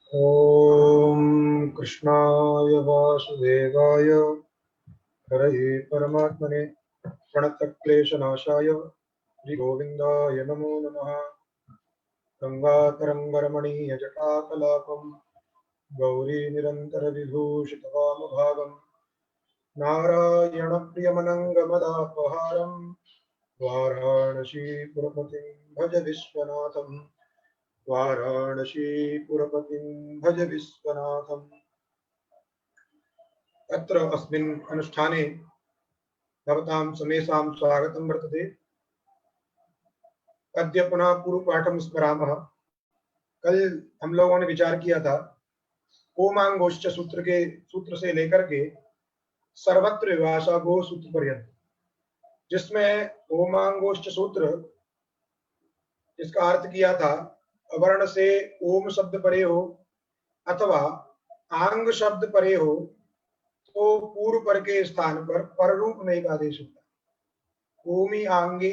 ॐ कृष्णाय वासुदेवाय हरये परमात्मने प्रणतक्लेशनाशाय श्रीगोविन्दाय नमो नमः। गङ्गातरङ्गरमणीयजटाकलापं गौरीनिरन्तरविभूषितवामभागं नारायणप्रियमनङ्गमदापहारं वाराणसीपुरपतिं भज विश्वनाथं। वाराणसीपुरपतिं भज विश्वनाथम्। अत्र अस्मिन् अनुष्ठाने भवतां समेषां स्वागतं वर्तते। अद्य पुनः पूर्वपाठं स्मरामः। कल हम लोगों ने विचार किया था ओमांगोश्च सूत्र से लेकर के सर्वत्र विभाषा गो सूत्र पर्यंत, जिसमें ओमांगोश्च सूत्र जिसका अर्थ किया था अवर्ण से ओम शब्द परे हो अथवा आंग शब्द परे हो तो पूर्व पर के स्थान पर रूप में एक आदेश होता है। ओमी आंगी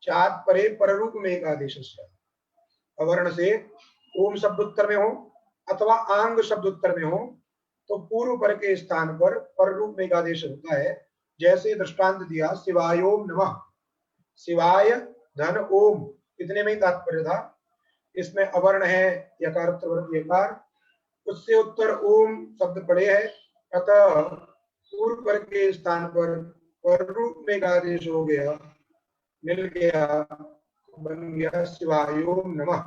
चात परे पर रूप में एक आदेश है। अवर्ण से ओम शब्द उत्तर में हो अथवा आंग शब्द उत्तर में हो तो पूर्व पर के स्थान पर रूप में एक आदेश होता है। जैसे दृष्टांत दिया शिवायोम नमः, शिवाय धन ओम, इतने में ही तात्पर्य था। इसमें अवर्ण है यकार उत्तरवर्ती यकार, उससे उत्तर ओम शब्द पड़े है, अतः पूर्व पर के स्थान पर रूप में एक आदेश हो गया, मिल गया, बन गया शिवायोम नमः।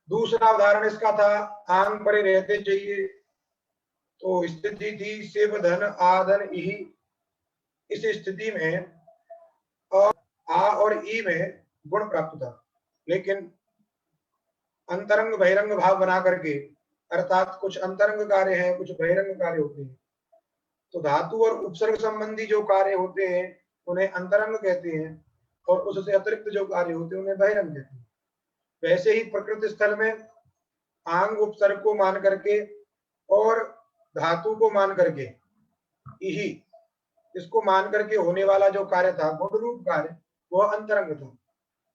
दूसरा उदाहरण इसका था आंग परे रहते चाहिए, तो स्थिति थी शिव धन आधन ई। इस स्थिति में आ और ई में गुण प्राप्त था, लेकिन अंतरंग बहिरंग भाव बना करके, अर्थात कुछ अंतरंग कार्य हैं कुछ बहिरंग कार्य होते हैं। तो धातु और उपसर्ग संबंधी जो कार्य होते हैं उन्हें अंतरंग कहते हैं और उससे अतिरिक्त जो कार्य होते हैं उन्हें बहिरंग कहते हैं। वैसे ही प्रकृति स्थल में आंग उपसर्ग को मान करके और धातु को मान करके ही, इसको मान करके होने वाला जो कार्य था गुण रूप कार्य, वह अंतरंग था,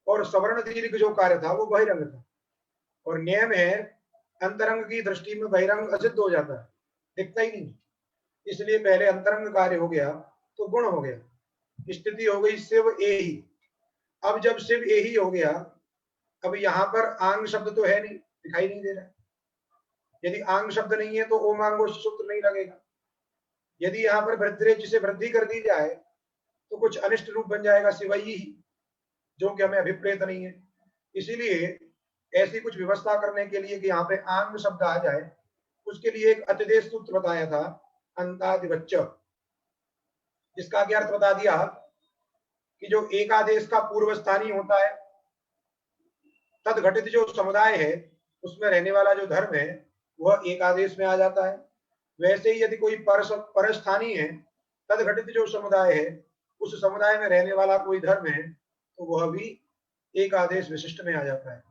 और सवर्ण दीर्घ जो कार्य था वो बहिरंग था। और नियम है अंतरंग की दृष्टि में बहिरंग असिद्ध हो जाता है, दिखता ही नहीं। इसलिए पहले अंतरंग कार्य हो गया तो गुण हो गया, स्थिति हो गई शिव ए ही। अब जब शिव ए ही हो गया, अब यहां पर आंग शब्द तो है नहीं, दिखाई नहीं दे रहा। यदि आंग शब्द नहीं है तो ओमांगो सूत्र नहीं लगेगा। यदि यहाँ पर वृद्धिरेच से वृद्धि कर दी जाए तो कुछ अनिष्ट रूप बन जाएगा शिवई ही, जो कि हमें अभिप्रेत नहीं है। इसीलिए ऐसी कुछ व्यवस्था करने के लिए कि यहाँ पे आंग शब्द आ जाए, उसके लिए एक अतिदेश सूत्र बताया था अंतादिवच्च, जिसका क्या अर्थ बता दिया कि जो एकादेश का पूर्व स्थानीय होता है, तदघटित जो समुदाय है उसमें रहने वाला जो धर्म है वह एकादेश में आ जाता है। वैसे ही यदि कोई परस्थानीय है, तदघटित जो समुदाय है उस समुदाय में रहने वाला कोई धर्म है तो वह भी एक आदेश विशिष्ट में आ जाता है।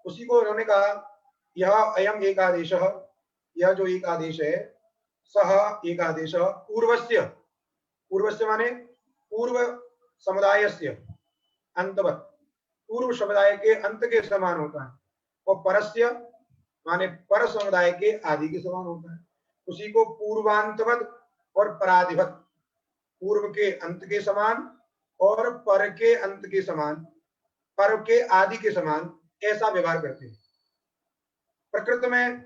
उसी को उन्होंने कहा यह अयम एक आदेश, यह जो एक आदेश है सह एक आदेश पूर्वस्य, पूर्वस्य माने पूर्व समुदायस्य अंतवत, पूर्व समुदाय के अंत के समान होता है, और परस्य माने पर समुदाय के आदि के समान होता है। उसी को पूर्वांतवत और पराधिवत, पूर्व के अंत के समान और पर के अंत के समान, पर के आदि के समान, ऐसा व्यवहार करते हैं। प्रकृति में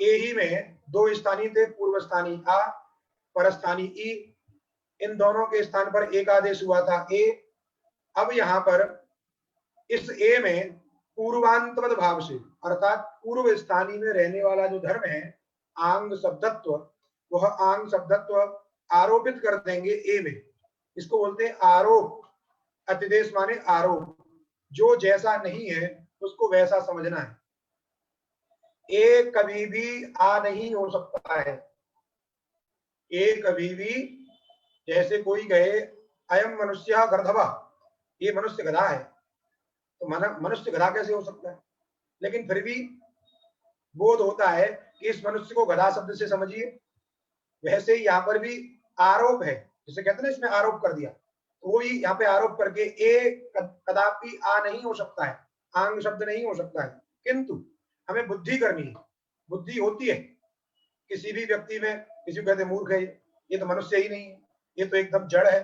ए ही में दो स्थानीय थे, पूर्व स्थानीय आ, पर स्थानीय ई। इन दोनों के स्थान पर एक आदेश हुआ था ए। अब यहां पर इस ए में पूर्वांतवद भाव से, अर्थात पूर्व स्थानीय में रहने वाला जो धर्म है आंग शब्दत्व, वह आंग शब्दत्व आरोपित कर देंगे ए में। इसको बोलते हैं आरोप। अतिदेश माने आरोप, जो जैसा नहीं है उसको वैसा समझना है। ए कभी भी आ नहीं हो सकता है। ए कभी भी, जैसे कोई कहे अयम मनुष्य गर्धवा, ये मनुष्य गधा है, तो मनुष्य गधा कैसे हो सकता है? लेकिन फिर भी बोध होता है कि इस मनुष्य को गधा शब्द से समझिए। वैसे ही यहाँ पर भी आरोप है, जिसे कहते हैं ना इसमें आरोप कर दिया, तो वो ही यहाँ पे आरोप करके ए कदापि आ नहीं हो सकता है, आंग शब्द नहीं हो सकता है। किंतु हमें बुद्धि करनी है। बुद्धि होती है किसी भी व्यक्ति में, किसी को कहते मूर्ख है, ये तो मनुष्य ही नहीं है, ये तो एकदम जड़ है,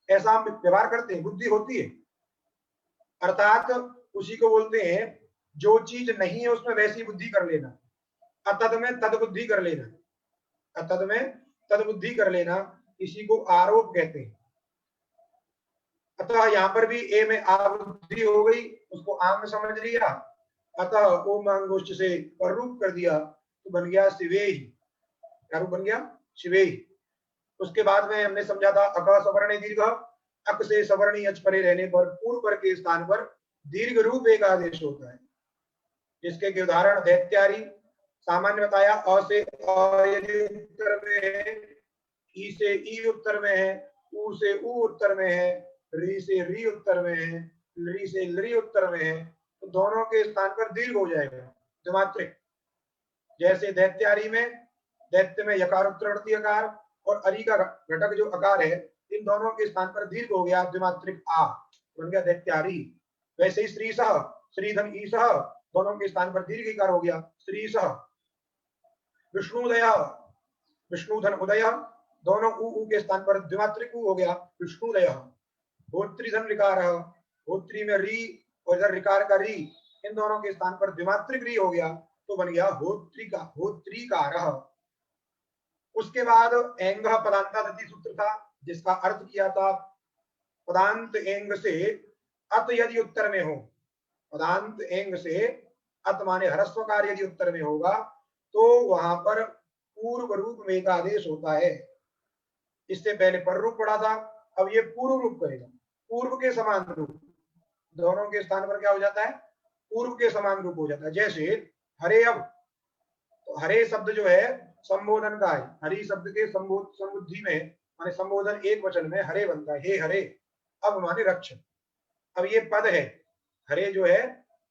ऐसा हम व्यवहार करते हैं। बुद्धि होती है, अर्थात उसी को बोलते हैं जो चीज नहीं है उसमें वैसी बुद्धि कर लेना, अतद में तद बुद्धि कर लेना, अतद में तद बुद्धि कर लेना, इसी को आरोप कहते हैं। अतः यहाँ पर भी ए में आबुद्धि हो गई, उसको आंग समझ लिया, अतः ओम अंगुष्ठ से पररूप कर दिया, तो बन गया शिवे ही। क्या रूप बन गया? शिवे ही। उसके बाद में हमने समझा था अक सवर्ण दीर्घ, अक से सवर्णी अच परे रहने पर पूर्व पर के स्थान पर दीर्घ रूप एक आदेश होता है, जिसके के उदाहरण दैत्यारी सामान्य बताया, अ से अ यदि उत्तर में है, ई से ई उत्तर में है, उ से उ उत्तर में है, री से री उत्तर में है, लरी से लरी उत्तर में है, तो दोनों के स्थान पर दीर्घ हो जाएगा द्विमात्रिक। जैसे दैत्यारी में, दैत्य में यकार उत्तरवर्ती अकार और अरी का घटक जो अकार है, इन दोनों के स्थान पर दीर्घ हो गया द्विमात्रिक आ, बन गया दैत्यारी। वैसे ही श्री सह, श्रीधन ई सह, दोनों के स्थान पर दीर्घ इकार हो गया श्री सह। विष्णुदय, विष्णुधन उदय, दोनों उ के स्थान पर द्विमात्रिक उ हो गया विष्णुदय। होत्रीधन ऋकार, होत्री में री और इधर ऋकार का री, इन दोनों के स्थान पर द्विमात्रिक री हो गया, तो बन गया होत्रिका, होत्रीकार। उसके बाद एंग पदांतादि सूत्र था, जिसका अर्थ किया था पदांत एंग से अत यदि उत्तर में हो, पदांत एंग से अत माने ह्रस्वकार यदि उत्तर में होगा, तो वहां पर पूर्व रूप में का आदेश होता है। इससे पहले पर रूप पढ़ा था, अब ये पूर्व रूप करेगा, पूर्व के समान रूप, दोनों के स्थान पर क्या हो जाता है? पूर्व के समान रूप हो जाता है। जैसे हरे, अब तो हरे शब्द जो है संबोधन का है, हरि शब्द के संबुद्धि में माने संबोधन एक वचन में हरे बनता है, हे हरे। अब माने रक्ष, अब ये पद है, हरे जो है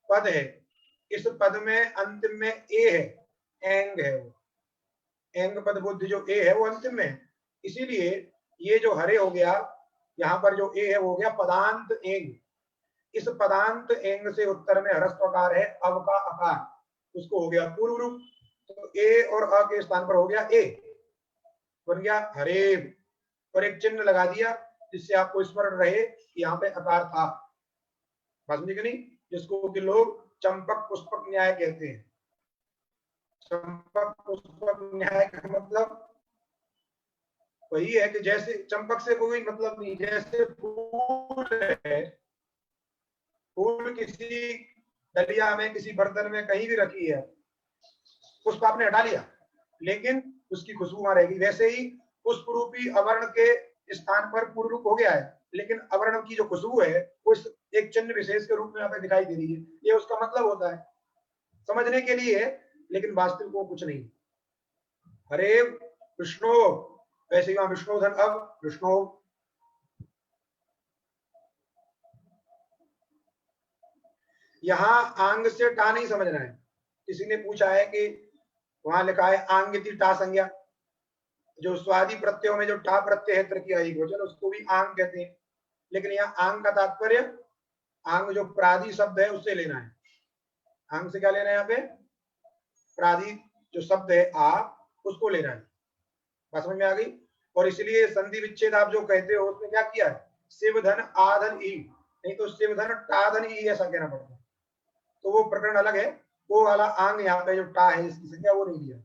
पद है, इस पद में अंतिम में ए है, एंग है, वो एंग पद बुद्धि जो ए है वो अंतिम में है, इसीलिए ये जो हरे हो गया, यहाँ पर जो ए है वो हो गया पदांत एंग। इस पदांत एंग से उत्तर में ह्रस्वकार है अव का अकार, उसको हो गया पूर्व रूप, तो ए और अ के स्थान पर हो गया ए, बन गया हरेव, और एक चिन्ह लगा दिया जिससे आपको स्मरण रहे कि यहाँ पे अकार था। समझे कि नहीं? जिसको कि लोग चंपक पुष्पक न्याय कहते हैं। चंपक पुष्पक न्याय का मतलब वही है कि जैसे चंपक से कोई मतलब नहीं, जैसे फूल है, फूल किसी डलिया में, किसी बर्तन में कहीं भी रखी है, पुष्प आपने हटा लिया लेकिन उसकी खुशबू वहां रहेगी। वैसे ही पुष्प रूपी अवर्ण के स्थान पर पूर्व रूप हो गया है, लेकिन अवर्ण की जो खुशबू है वो एक चिन्ह विशेष के रूप में यहाँ पे दिखाई दे रही है, ये उसका मतलब होता है समझने के लिए, लेकिन वास्तविक वो कुछ नहीं। हरे विष्णु, वैसे वहां विष्णुधन अब विष्णु। यहाँ आंग से टा नहीं समझना है। किसी ने पूछा है कि वहां लिखा है आंग इति टा संज्ञा, जो स्वादि प्रत्ययों में जो टा प्रत्यय है तृतीय बहुवचन, उसको भी आंग कहते हैं, लेकिन यहाँ आंग का तात्पर्य आंग जो प्रादि शब्द है उससे लेना है। आंग से क्या लेना है? यहाँ पे प्रादि जो शब्द है आ, उसको लेना है। बात समझ में आ गई? और इसलिए संधि विच्छेद आप जो कहते हो उसमें क्या किया है? शिव धन आधन ई, नहीं तो शिव धन टाधन ई ऐसा कहना पड़ता है, तो वो प्रकरण अलग है। वो वाला आंग यहाँ पे जो टा है इसकी संख्या वो नहीं दिया।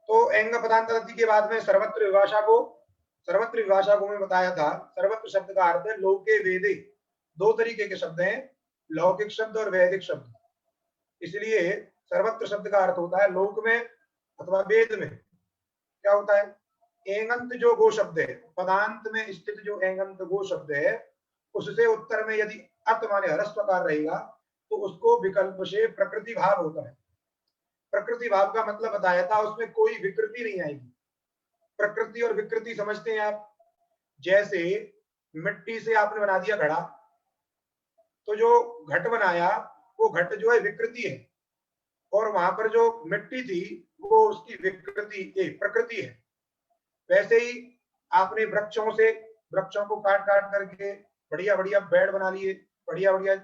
तो एंग पदांत के बाद में सर्वत्र विभाषा को, सर्वत्र विभाषा को मैं बताया था, सर्वत्र शब्द का अर्थ है लोके वेदे। दो तरीके के शब्द हैं, लौकिक शब्द और वैदिक शब्द। इसलिए सर्वत्र शब्द का अर्थ होता है लोक में अथवा वेद में। क्या होता है? एंगंत जो गो शब्द है, पदांत में स्थित जो एंगंत गो शब्द है, उससे उत्तर में यदि अत माने ह्रस्वकार रहेगा तो उसको विकल्प से प्रकृति भाव होता है। प्रकृति भाव का मतलब बताया था, उसमें कोई विकृति नहीं आएगी। प्रकृति और विकृति समझते हैं आप? जैसे मिट्टी से आपने बना दिया घड़ा, तो जो घट बनाया वो घट जो है विकृति है, और वहां पर जो मिट्टी थी वो उसकी विकृति प्रकृति है। वैसे ही आपने वृक्षों से, वृक्षों को काट काट करके बढ़िया बढ़िया बेड बना लिए, बढ़िया बढ़िया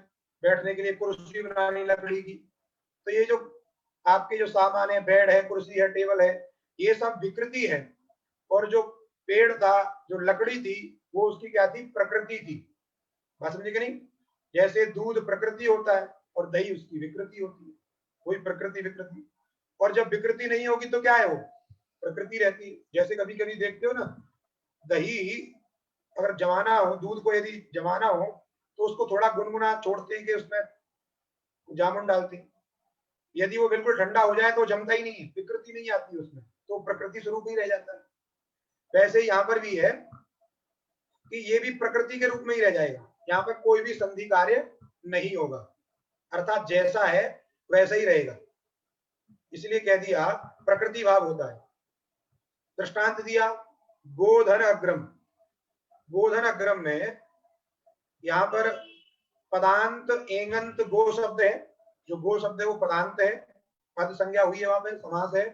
बैठने के लिए कुर्सी बनानी लकड़ी की, तो ये जो आपके जो सामान है, बेड है, कुर्सी है, टेबल है, ये सब विकृति है। और जो पेड़ था, जो लकड़ी थी, वो उसकी क्या थी? प्रकृति थी। बात समझे कि नहीं? जैसे दूध प्रकृति होता है और दही उसकी विकृति होती है, वही प्रकृति विकृति। और जब विकृति नहीं होगी तो क्या है? वो प्रकृति रहती है। जैसे कभी कभी देखते हो ना, दही अगर जमाना हो, दूध को यदि जमाना हो तो उसको थोड़ा गुनगुना छोड़ते हैं कि उसमें जामुन डालते हैं। यदि वो बिल्कुल ठंडा हो जाए तो जमता ही नहीं है, विकृति नहीं आती उसमें, तो प्रकृति स्वरूप ही रह जाता है। वैसे ही यहाँ पर भी है कि ये भी प्रकृति के रूप में ही रह जाएगा। यहाँ पर कोई भी संधि कार्य नहीं होगा, अर्थात जैसा है वैसा ही रहेगा। इसलिए कह दिया प्रकृति भाव होता है। दृष्टांत दिया गोधन अग्रम। गोधन अग्रम में यहाँ पर पदांत एंगंत गो शब्द है। जो गो शब्द है वो पदांत है, पद संज्ञा हुई है, वहां पे समास है,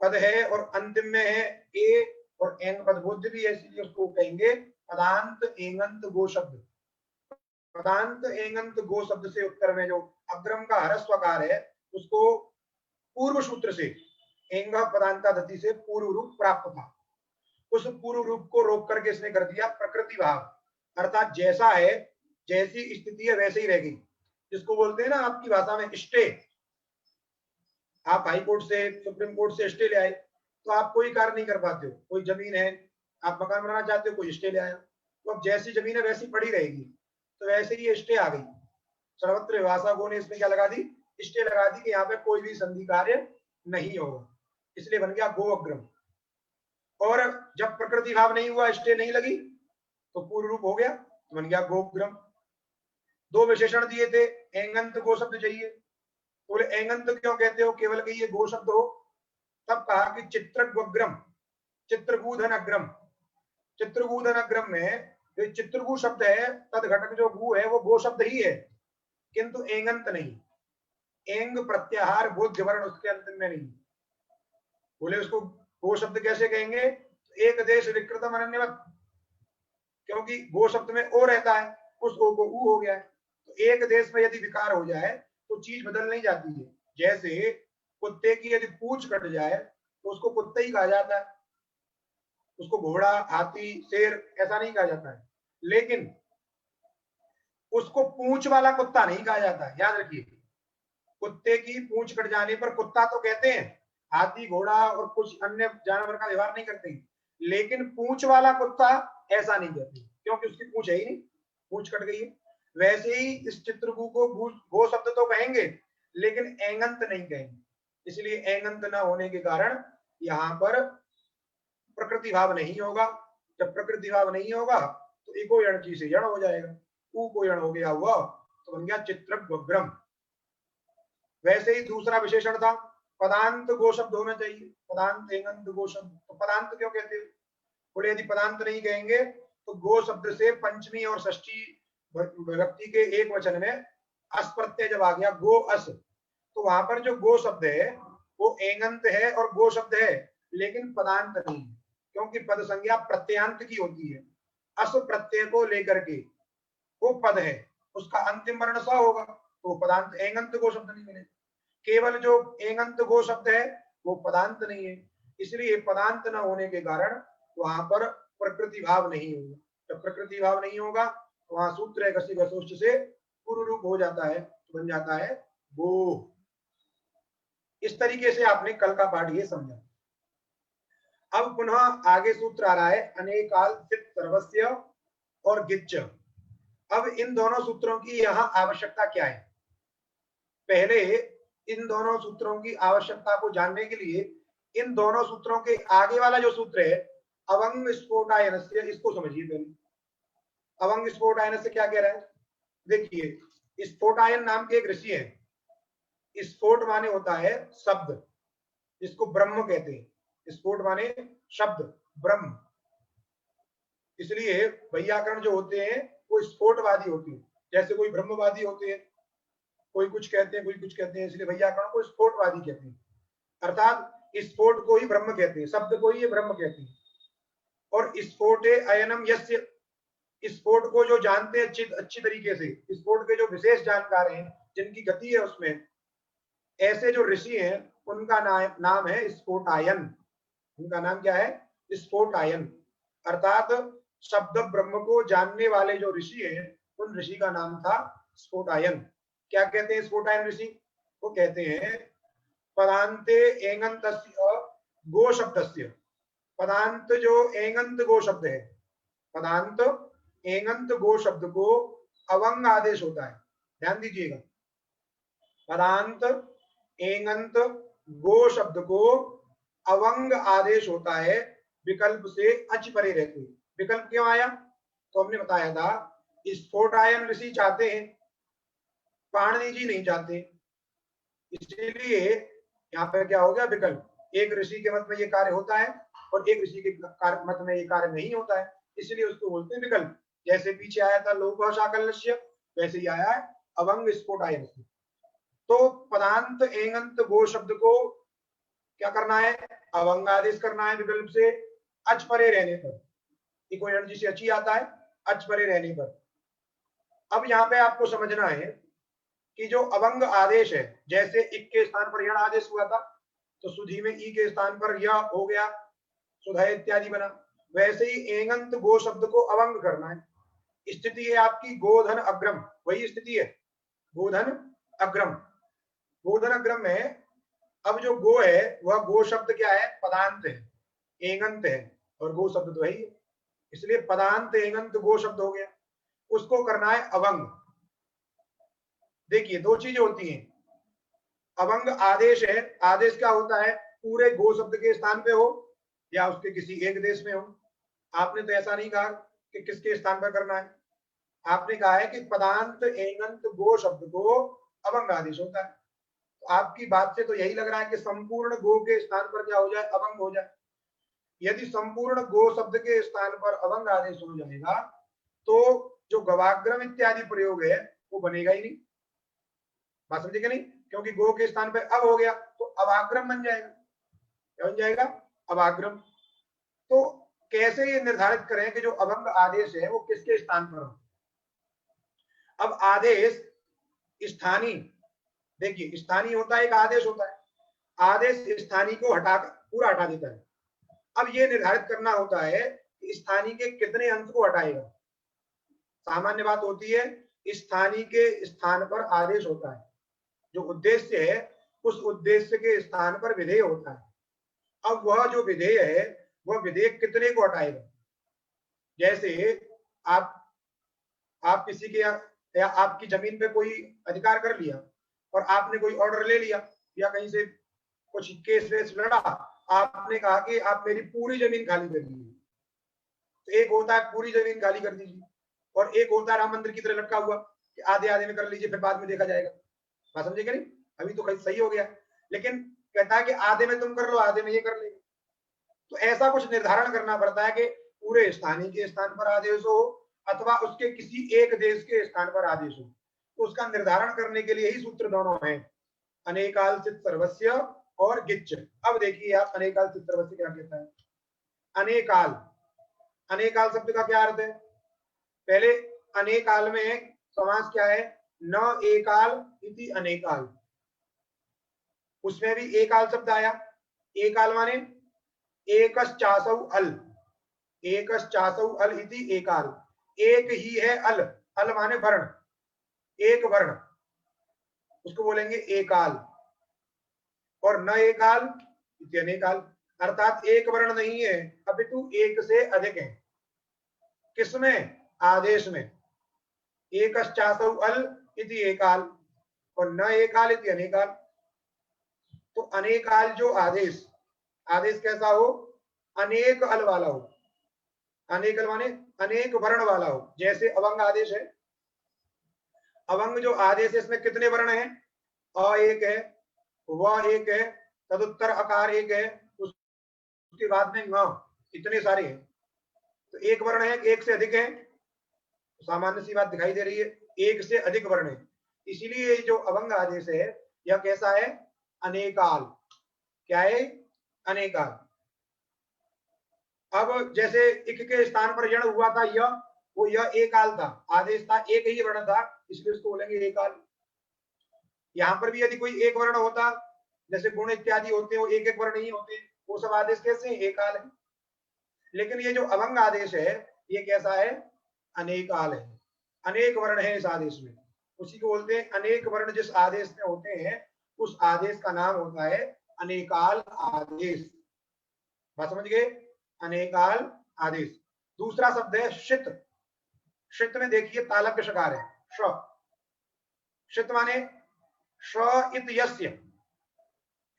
पद है और अंतिम में है ए और एंग पद बुद्ध भी है, इसलिए उसको कहेंगे पदांत एंगंत गो शब्द। पदांत एंगंत गो शब्द से उत्तर में जो अग्रम का हरस्वकार है उसको पूर्व सूत्र से एंग पदांता धति से पूर्व रूप प्राप्त था। उस पूर्व रूप को रोक करके इसने कर दिया प्रकृति भाव, अर्थात जैसा है, जैसी स्थिति है वैसे ही रहेगी। जिसको बोलते हैं ना आपकी भाषा में स्टे। आप हाई कोर्ट से, सुप्रीम कोर्ट से स्टे ले आए तो आप कोई कार्य नहीं कर पाते हो। कोई जमीन है, आप मकान बनाना चाहते हो, कोई स्टे ले आया, तो अब जैसी जमीन है वैसी पड़ी रहेगी। तो वैसे ही ये स्टे आ गई। सर्वत्र भाषा गो ने इसमें क्या लगा दी? स्टे लगा दी कि यहाँ पे कोई भी संधि कार्य नहीं होगा, इसलिए बन गया गो अग्रम। और जब प्रकृति भाव नहीं हुआ, स्टे नहीं लगी, तो पूर्व रूप हो गया, तो बन गया गोग्रम। दो विशेषण दिए थे, एंगंत गो शब्द चाहिए। बोले एंगंत क्यों कहते हो, केवल कि ये गो शब्द हो? तब कहा कि चित्रग्रम, चित्रगूधन अग्रम। चित्रगूधन अग्रम में जो चित्रगु शब्द है, तद घटक जो गु है वो गो शब्द ही है, किंतु एंगंत नहीं। एंग प्रत्याहार बोध्य वर्ण उसके अंत में नहीं। बोले उसको गो शब्द कैसे कहेंगे? एक देश विकृतम अनन्यवत, क्योंकि गो शब्द में ओ रहता है, उस ओ को ऊ हो गया है। तो एक देश में यदि विकार हो जाए तो चीज बदल नहीं जाती है। जैसे कुत्ते की यदि पूंछ कट जाए तो उसको कुत्ता ही कहा जाता है, उसको घोड़ा, हाथी, शेर ऐसा नहीं कहा जाता है। लेकिन उसको पूंछ वाला कुत्ता नहीं कहा जाता है, याद रखिए। कुत्ते की पूंछ कट जाने पर कुत्ता तो कहते हैं, हाथी, घोड़ा और कुछ अन्य जानवर का व्यवहार नहीं करते, लेकिन पूंछ वाला कुत्ता ऐसा नहीं कहते, क्योंकि उसकी पूंछ है ही नहीं, पूंछ कट गई है। वैसे ही इस चित्रगु को गो शब्द तो कहेंगे, लेकिन एंगंत नहीं कहेंगे। इसलिए एंगंत न होने के कारण यहाँ पर प्रकृति भाव नहीं होगा। जब प्रकृति भाव नहीं होगा तो इको यण से यण हो जाएगा, ऊ को यण हो गया हुआ, तो बन गया चित्रग्रम। वैसे ही दूसरा विशेषण था पदांत गो शब्द होना चाहिए, पदांत एंगंत गो शब्द। तो पदांत क्यों कहते हैं? बोले यदि पदांत नहीं कहेंगे तो गो शब्द से पंचमी और षष्ठी विभक्ति के एक वचन में अस प्रत्यय जब आ गया, गो अस, तो वहां पर जो गो शब्द है वो एंगंत है और गो शब्द है, लेकिन पदांत नहीं, क्योंकि पद संज्ञा प्रत्ययांत की होती है। अस प्रत्यय को लेकर के वो पद है, उसका अंतिम वर्ण स होगा, तो पदांत एंगंत गो शब्द नहीं मिलेगा। केवल जो एंगंत गो शब्द है वो पदांत नहीं है, इसलिए पदांत न होने के कारण वहां पर प्रकृति भाव नहीं होगा। जब प्रकृति भाव नहीं होगा तो वहां सूत्र है से पूर्व रूप हो जाता है, तो बन जाता है गो। इस तरीके से आपने कल का पाठ ये समझा। अब पुनः आगे सूत्र आ रहा है अनेकाल सित सर्वस्य और गिच्च। अब इन दोनों सूत्रों की यहाँ आवश्यकता क्या है? पहले इन दोनों सूत्रों की आवश्यकता को जानने के लिए इन दोनों सूत्रों के आगे वाला जो सूत्र है अवंग स्फोटायन से, इसको समझिए पहले। अवंग स्फोटायन से क्या कह रहा है? देखिए, स्फोटायन नाम के एक ऋषि है। स्फोट माने होता है शब्द, इसको ब्रह्म कहते हैं। स्फोट माने शब्द, ब्रह्म। इसलिए वैयाकरण जो होते हैं वो स्फोटवादी होते हैं। जैसे कोई ब्रह्मवादी होते हैं, कोई कुछ कहते हैं, कोई कुछ कहते हैं, इसलिए वैयाकरण को स्फोटवादी कहते हैं। अर्थात स्फोट को ही ब्रह्म कहते हैं, शब्द को ही ये ब्रह्म कहते हैं। और स्फोटे अयनम यस्य, स्फोट को जो जानते हैं अच्छी तरीके से, स्फोट के जो विशेष जानकार हैं, जिनकी गति है उसमें, ऐसे जो ऋषि हैं उनका नाम है स्फोटायन। उनका नाम क्या है? स्फोटायन। अर्थात शब्द ब्रह्म को जानने वाले जो ऋषि हैं उन ऋषि का नाम था स्फोटायन। क्या कहते हैं स्फोटायन ऋषि? वो कहते हैं पदांते एंगंतस्य गो शब्दस्य। पदांत जो एंगंत गो शब्द है, पदांत एंगंत गो शब्द को अवंग आदेश होता है। ध्यान दीजिएगा, पदांत एंगंत गो शब्द को अवंग आदेश होता है विकल्प से अच परे रहते। विकल्प क्यों आया? तो हमने बताया था स्फोटायन ऋषि चाहते हैं, पाणिनि जी नहीं चाहते, इसलिए यहाँ पे क्या हो गया? विकल्प। एक ऋषि के मत में ये कार्य होता है और एक ऋषि के मत में ये कार्य नहीं होता है, इसलिए उसको बोलते हैं विकल्प। जैसे पीछे आया था लोक शाकल्य, वैसे ही आया है अवंग स्फोटायन। तो पदांत एंगंत गो शब्द को क्या करना है? अवंग आदेश करना है विकल्प से अच परे रहने पर। इको एनर्जी से अच्छी आता है अच परे रहने पर। अब यहाँ पे आपको समझना है कि जो अवंग आदेश है, जैसे इक के स्थान पर यण आदेश हुआ था तो सुधी में ई के स्थान पर य हो गया, सुधा इत्यादि बना। वैसे ही एंगंत गो शब्द को अवंग करना है। स्थिति है आपकी गोधन अग्रम, वही स्थिति है गोधन अग्रम। गोधन अग्रम में अब जो गो है वह गो शब्द क्या है? पदांत है, एंगंत है, और गो शब्द तो है ही, इसलिए पदांत एंगंत गो शब्द हो गया। उसको करना है अवंग। देखिए दो चीजें होती हैं, अवंग आदेश है। आदेश क्या होता है? पूरे गो शब्द के स्थान पे हो या उसके किसी एक देश में हो। आपने तो ऐसा नहीं कहा कि किसके स्थान पर करना है, आपने कहा है कि पदांत एंगंत गो शब्द को अवंग आदेश होता है। तो आपकी बात से तो यही लग रहा है कि संपूर्ण गो के स्थान पर क्या हो जाए? अवंग हो जाए। यदि संपूर्ण गो शब्द के स्थान पर अवंग आदेश हो जाएगा तो जो गवाग्रम इत्यादि प्रयोग है वो बनेगा ही नहीं। बात समझे कि नहीं? क्योंकि गो के स्थान पे अब हो गया तो अवाग्रम बन जाएगा। क्या बन जाएगा? अवाग्रम। तो कैसे ये निर्धारित करें कि जो अवंग आदेश है वो किसके स्थान पर हो? अब आदेश स्थानीय, देखिए स्थानीय होता है, एक आदेश होता है, आदेश स्थानीय को हटा पूरा हटा देता है। अब ये निर्धारित करना होता है कि स्थानीय के कितने अंश को हटाएगा। सामान्य बात होती है स्थानीय के स्थान पर आदेश होता है, जो उद्देश्य है उस उद्देश्य के स्थान पर विधेय होता है। अब वह जो विधेय है वह विधेय कितने को हटाएगा? जैसे आप किसी के या आपकी जमीन पे कोई अधिकार कर लिया और आपने कोई ऑर्डर ले लिया या कहीं से कुछ केस वेस लड़ा, आपने कहा कि आप मेरी पूरी जमीन खाली कर दीजिए। तो एक होता है पूरी जमीन खाली कर दीजिए और एक होता है राम मंदिर की तरह लटका हुआ कि आधे आधे में कर लीजिए फिर बाद में देखा जाएगा। बात समझे क्या नहीं? अभी तो सही हो गया, लेकिन कहता है कि आधे में तुम कर लो आधे में ये कर लेंगे। तो ऐसा कुछ निर्धारण करना पड़ता है कि पूरे स्थानीय के स्थान पर आदेश हो अथवा उसके किसी एक देश के स्थान पर आदेश हो। तो उसका निर्धारण करने के लिए ही सूत्र दोनों हैं, अनेकाल चित सर्वस्य और गिच्छ। अब देखिए आप अनेकाल चित सर्वस्य क्या कहता है। अनेकाल, अनेकाल शब्द का क्या अर्थ है? पहले अनेकाल में समास क्या है? न एकाल इति अनेकाल। उसमें भी एकाल शब्द आया। एकाल माने एकश्चासौ अल, एकश्चासौ अल इति एकाल। एक ही है अल, अल माने वर्ण, एक वर्ण, उसको बोलेंगे एकाल। और न एकाल इति अनेकाल, अर्थात एक वर्ण नहीं है अपितु एक से अधिक है। किसमें? आदेश में। एकश्चासौ अल इति एकाल और न एकाल इति अनेकाल। तो अनेकाल जो आदेश, आदेश कैसा हो? अनेक अल वाला हो। अनेक अल माने अनेक वर्ण वाला हो। जैसे अवंग आदेश है, अवंग जो आदेश है इसमें कितने वर्ण हैं? अ एक है, व एक है, तदुत्तर अकार एक है, उसके बाद में ङ, इतने सारे हैं। तो एक वर्ण है, एक से अधिक है, सामान्य सी बात दिखाई दे रही है, एक से अधिक वर्ण है। इसीलिए जो अवंग आदेश है यह कैसा है? अनेकाल। क्या है? अनेकाल। अब जैसे इक के स्थान पर यण हुआ था यह, वो यह एकाल था, आदेश था, एक ही वर्ण था, इसलिए उसको बोलेंगे एकाल। यहाँ पर भी यदि कोई एक वर्ण होता, जैसे गुण इत्यादि होते हैं, वो एक एक वर्ण नहीं होते, वो सब आदेश कैसे हैं? एकाल है। लेकिन ये जो अभंग आदेश है, ये कैसा है? अनेकाल है। अनेक वर्ण है इस आदेश में, उसी को बोलते हैं अनेक वर्ण। जिस आदेश में होते हैं उस आदेश का नाम होता है अनेकाल आदेश। बात समझ गए? अनेकाल आदेश। दूसरा शब्द है शित। शित में देखिए तालव्य शकार है, श। शित माने श इत यस्य,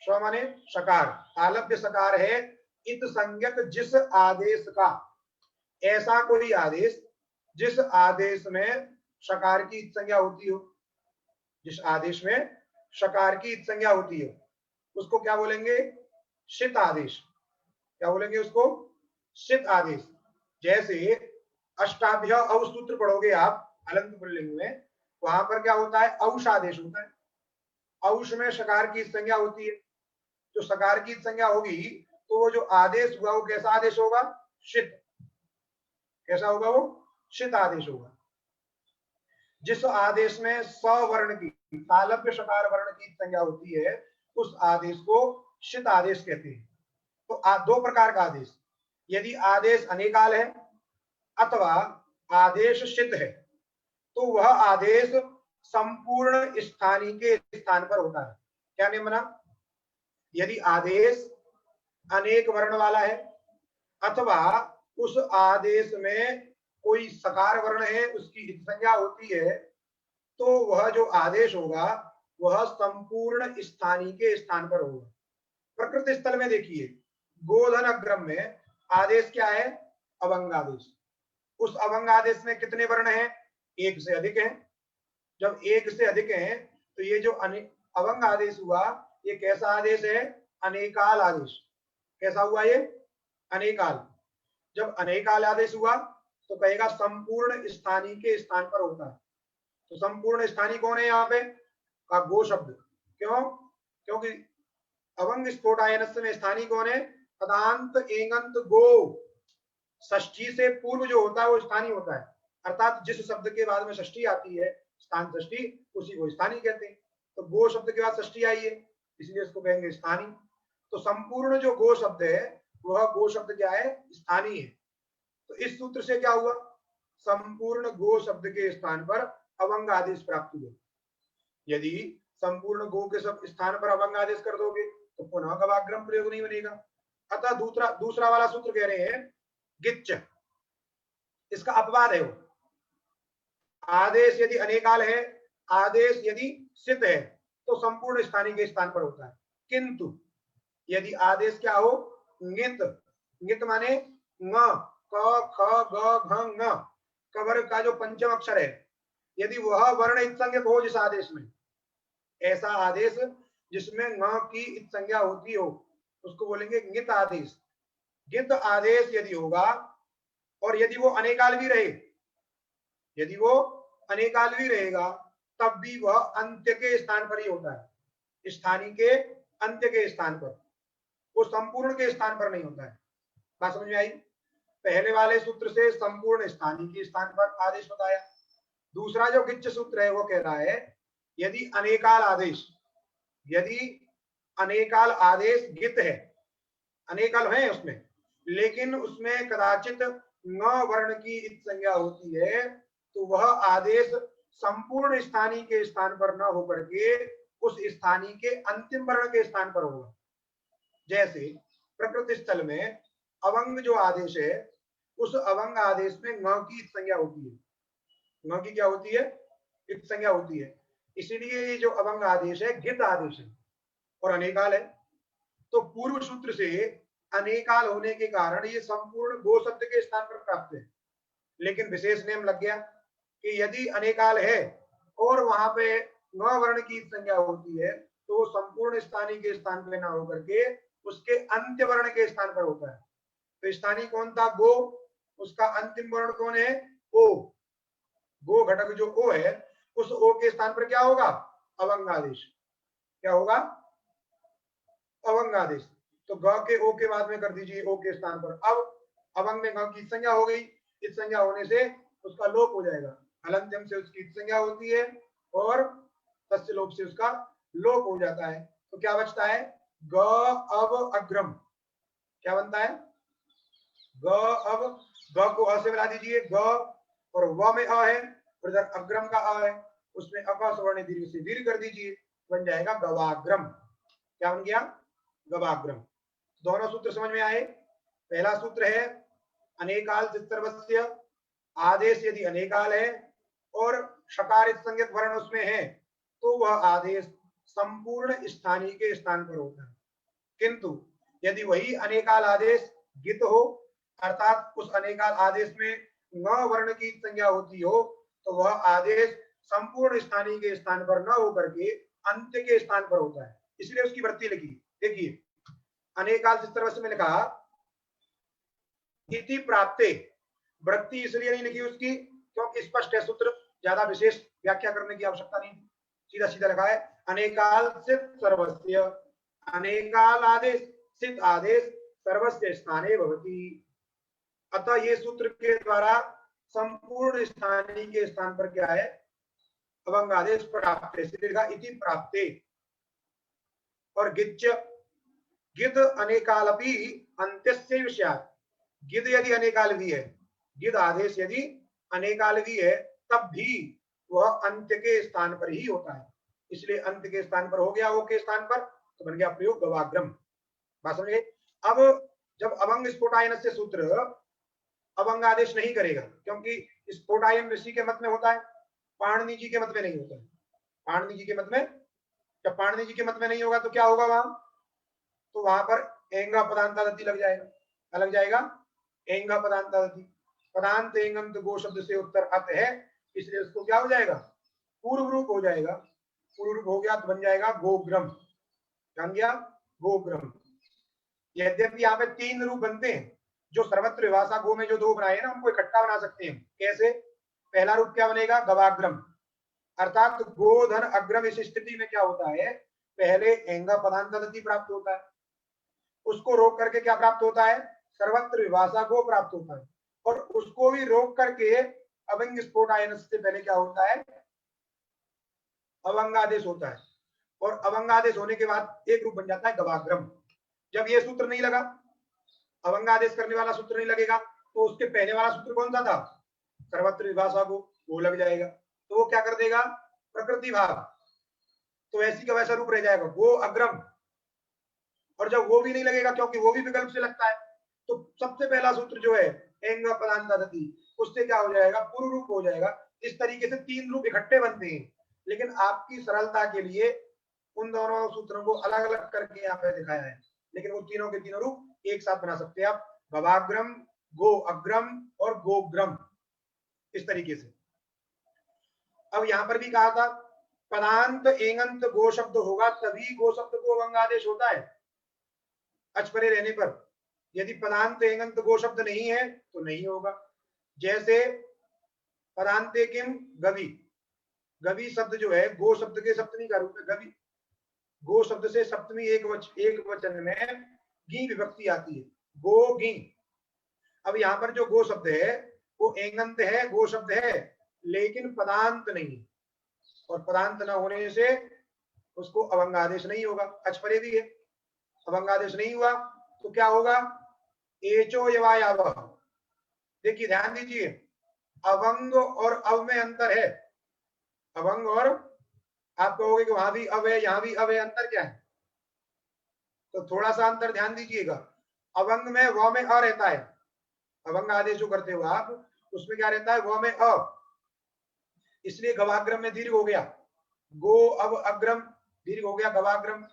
श माने शकार, तालव्य शकार है, इत संज्ञक जिस आदेश का। ऐसा कोई आदेश जिस आदेश में शकार की इत संज्ञा होती हो, जिस आदेश में शकार की इत संज्ञा होती है, उसको क्या बोलेंगे? शित आदेश। क्या बोलेंगे उसको? शित आदेश। जैसे अष्टाभ्य औ सूत्र पढ़ोगे आप हलंत पुल्लिंग में, वहां पर क्या होता है? औष आदेश होता है। औष में शकार की संज्ञा होती है। जो शकार की संज्ञा होगी तो वो जो आदेश हुआ वो कैसा आदेश होगा? शित। कैसा होगा वो? शित आदेश होगा। जिस आदेश में सवर्ण की, तालव्य शकार वर्ण की संज्ञा होती है, उस आदेश को शित आदेश कहते हैं। तो दो प्रकार का आदेश, यदि आदेश अनेकाल है अथवा आदेश शित है, तो वह आदेश संपूर्ण स्थानी के स्थान पर होता है। क्या नियम बना? यदि आदेश अनेक वर्ण वाला है अथवा उस आदेश में कोई सकार वर्ण है, उसकी संज्ञा होती है, तो वह जो आदेश होगा वह संपूर्ण स्थानी के स्थान पर होगा। प्रकृति स्थल में देखिए, गोधन अग्रम में आदेश क्या है? अभंग आदेश। उस अभंग आदेश में कितने वर्ण हैं? एक से अधिक हैं। जब एक से अधिक हैं तो ये जो अभंग आदेश हुआ, ये कैसा आदेश है? अनेकाल आदेश। कैसा हुआ ये? अनेकाल। जब अनेकाल आदेश हुआ तो कहेगा संपूर्ण स्थानी के स्थान पर होता है। तो संपूर्ण स्थानी कौन है यहाँ पे? का गो शब्द। क्यों? क्योंकि अभंग स्फोटायनस्य में स्थानी कौन है? पदांत एंगंत गो। षष्ठी से पूर्व जो होता है वो स्थानी होता है, अर्थात जिस शब्द के बाद में षष्ठी आती है, स्थान षष्ठी, उसी को स्थानी कहते हैं। तो गो शब्द के बाद षष्ठी आई है, इसलिए इसको कहेंगे स्थानी। तो संपूर्ण जो गो शब्द है वह गो शब्द क्या है? स्थानी है। तो इस सूत्र से क्या हुआ? संपूर्ण गो शब्द के स्थान पर अभंग आदेश प्राप्त हुआ। यदि संपूर्ण गो के सब स्थान पर अभंग आदेश कर दोगे तो पुनः गवाग्रम प्रयोग नहीं बनेगा। अतः दूसरा वाला सूत्र कह रहे हैं गिच्च, इसका अपवाद है वो। आदेश यदि अनेकाल है, आदेश यदि सिद्ध है, तो संपूर्ण स्थानी के स्थान पर होता है। किंतु यदि आदेश क्या हो? ङित। ङित माने ङ, क, ख, ग, घ, ङ, कवर का जो पंचम अक्षर है, यदि वह वर्ण इत्संज्ञक हो जिस आदेश में, ऐसा आदेश जिसमें ङ की इत्संज्ञा होती हो, उसको बोलेंगे ङित आदेश। ङित आदेश यदि होगा और यदि वो अनेकाल भी रहे, यदि वो अनेकाल भी रहेगा, तब भी वह अंत्य के स्थान पर ही होता है, स्थानी के अंत्य के स्थान पर, वो संपूर्ण के स्थान पर नहीं होता है। बात समझ में आई? पहले वाले सूत्र से संपूर्ण स्थानी के स्थान पर आदेश बताया। दूसरा जो गिच्छ सूत्र है वो कह रहा है यदि अनेकाल आदेश, यदि अनेकाल आदेश गित है, अनेकाल है उसमें, लेकिन उसमें कदाचित ङ वर्ण की इत संज्ञा होती है, तो वह आदेश संपूर्ण स्थानी के स्थान पर न होकर के उस स्थानी के अंतिम वर्ण के स्थान पर होगा। जैसे प्रकृति स्थल में अभंग जो आदेश है, उस अभंग आदेश में ङ की इत संज्ञा होती है। ङ की क्या होती है? इत संज्ञा होती है। इसीलिए ये जो अभंग आदेश है गित आदेश है और अनेकाल है। तो पूर्व सूत्र से अनेकाल होने के कारण ये संपूर्ण गो शब्द के स्थान पर प्राप्त है। लेकिन विशेष नियम लग गया कि यदि अनेकाल है और वहां पे ङ वर्ण की संज्ञा होती है, तो वो संपूर्ण स्थानी के स्थान पे ना होकर के उसके अंत्य वर्ण के स्थान पर होता है। तो स्थानी कौन था? गो। उसका अंतिम वर्ण कौन है? ओ। गो घटक जो ओ है, उस ओ के स्थान पर क्या होगा? अभंग आदेश। क्या होगा? अभंग आदेश। तो ग के ओ के बाद में कर दीजिए ओ के स्थान पर। अब अभंग में ग की संज्ञा हो गई, इस संज्ञा होने से उसका लोप हो जाएगा। हलंत्यम से उसकी संज्ञा होती है और तस्य लोप से उसका लोप हो जाता है। तो क्या बचता है? ग अव अग्रम। क्या बनता है? ग अब ग को अ से मिला दीजिए, ग और व में अ है और इधर अग्रम का अ है, उसमें अ का सवर्ण दीर्घ से दीर्घ कर दीजिए, बन जाएगा गवाग्रम। क्या बन गया? गवाग्रम। दोनों सूत्र समझ में आए? पहला सूत्र है अनेकाल सर्वस्य, आदेश यदि अनेकाल है और शकारित संज्ञक वर्ण उसमें है तो वह आदेश संपूर्ण स्थानीय के स्थान पर होता है। किंतु यदि वही अनेकाल आदेश गित हो, अर्थात उस अनेकाल आदेश में न वर्ण की संज्ञा होती हो, तो वह आदेश संपूर्ण स्थानीय के स्थान पर न होकर के अंत्य के स्थान पर होता है, इसलिए उसकी वृत्ति लिखी। देखिए अनेकाल सर्वस्य में लिखा इति प्राप्ते, वृत्ति इसलिए नहीं लिखी उसकी क्योंकि स्पष्ट है सूत्र, ज्यादा विशेष व्याख्या करने की आवश्यकता नहीं, सीधा सीधा लिखा है अनेकाल सित सर्वस्य, अनेकाल आदेश सित आदेश सर्वस्य स्थाने भवति। अतः ये सूत्र के द्वारा संपूर्ण स्थानीय के स्थान पर क्या है? अवंग आदेश प्राप्त है, इसलिए लिखा इति प्राप्ते। और गिच गिद अनेकालपि अंत्यस्य विषयात्, गिद यदि अनेकाल भी है, गिद आदेश यदि अनेकाल भी है, तब भी वह अंत्य के स्थान पर ही होता है, इसलिए अंत्य के स्थान पर हो गया, वो के स्थान पर, तो बन गया प्रयोग गवाग्रम। बात समझ गए? अब जब अवंग स्फोटायन से सूत्र अवंग आदेश नहीं करेगा, क्योंकि स्फोटायन ऋषि के मत में होता है, पाणिनि जी के मत में नहीं होता है। पाणिनि जी के मत में, जब पाणिनि जी के मत में नहीं होगा तो क्या होगा वहां? तो वहां पर एंगा पदांतादति लग जाएगा। क्या लग जाएगा? एंगा पदांतादति। पदांत एंगंत गो शब्द से उत्तर अत है, इसलिए उसको क्या हो जाएगा? पूर्व रूप हो जाएगा। पूर्व रूप हो गया तो बन जाएगा गोग्रम। जान गया? गोग्रम। यद्यपि यहाँ पे 3 रूप बनते हैं, जो सर्वत्र विभाषा गो में जो 2 बनाए हैं ना, उनको इकट्ठा बना सकते हैं। कैसे? पहला रूप क्या बनेगा? गवाग्रम, अर्थात गोधन अग्रम। इस स्थिति में क्या होता है? पहले एंगा पदांतादति प्राप्त होता है, उसको रोक करके क्या प्राप्त होता है? सर्वत्र विभाषा गो प्राप्त होता है, और उसको भी रोक करके अवंग स्फोटायन से पहले क्या होता है? अवंगादेश होता है, और अवंगादेश होने के बाद एक रूप बन जाता है गवाग्रम। जब ये सूत्र नहीं लगा, अवंगादेश करने वाला सूत्र नहीं लगेगा, तो उसके पहले वाला सूत्र कौन सा था? सर्वत्र विभाषा गो, वो लग जाएगा, तो वो क्या कर देगा? प्रकृति भाव, तो वैसी का वैसा रूप रह जाएगा गो अग्रम। और जब वो भी नहीं लगेगा, क्योंकि वो भी विकल्प से लगता है, तो सबसे पहला सूत्र जो है एंग पदांतादति, उससे क्या हो जाएगा? पूर्व रूप हो जाएगा। इस तरीके से 3 रूप इकट्ठे बनते हैं, लेकिन आपकी सरलता के लिए उन दोनों सूत्रों को अलग अलग करके यहाँ पे दिखाया है, लेकिन वो तीनों के तीनों रूप एक साथ बना सकते हैं आप, गवाग्रम, गो अग्रम और गोग्रम, इस तरीके से। अब यहां पर भी कहा था पदांत एंगंत गो शब्द होगा तभी गो शब्द को अवंगादेश होता है, अचपरे रहने पर। यदि पदांत एंगंत गो शब्द नहीं है तो नहीं होगा। जैसे पदांते किम गवि, गवि शब्द जो है गो शब्द के सप्तमी का रूप है गवि। गो शब्द से सप्तमी एक वचन में गी विभक्ति आती है, गो गी। अब यहाँ पर जो गो शब्द है वो एंगंत है, गो शब्द है, लेकिन पदांत नहीं, और पदांत न होने से उसको अवंगादेश नहीं होगा। अचपरे भी है, अवंगादेश नहीं हुआ तो क्या होगा? एचो यवायाव। देखिए ध्यान दीजिए, अवंग और अव में अंतर है। अवंग और, आप कहोगे कि वहां भी अव है यहां भी अव है, अंतर क्या है? तो थोड़ा सा अंतर ध्यान दीजिएगा। अवंग में व में अ रहता है, अवंग आदेश जो करते हो आप, उसमें क्या रहता है? व में अ, इसलिए गवाग्रम में दीर्घ हो गया। गो अब अग्रम, दीर्घ हो गया गवाग्रम।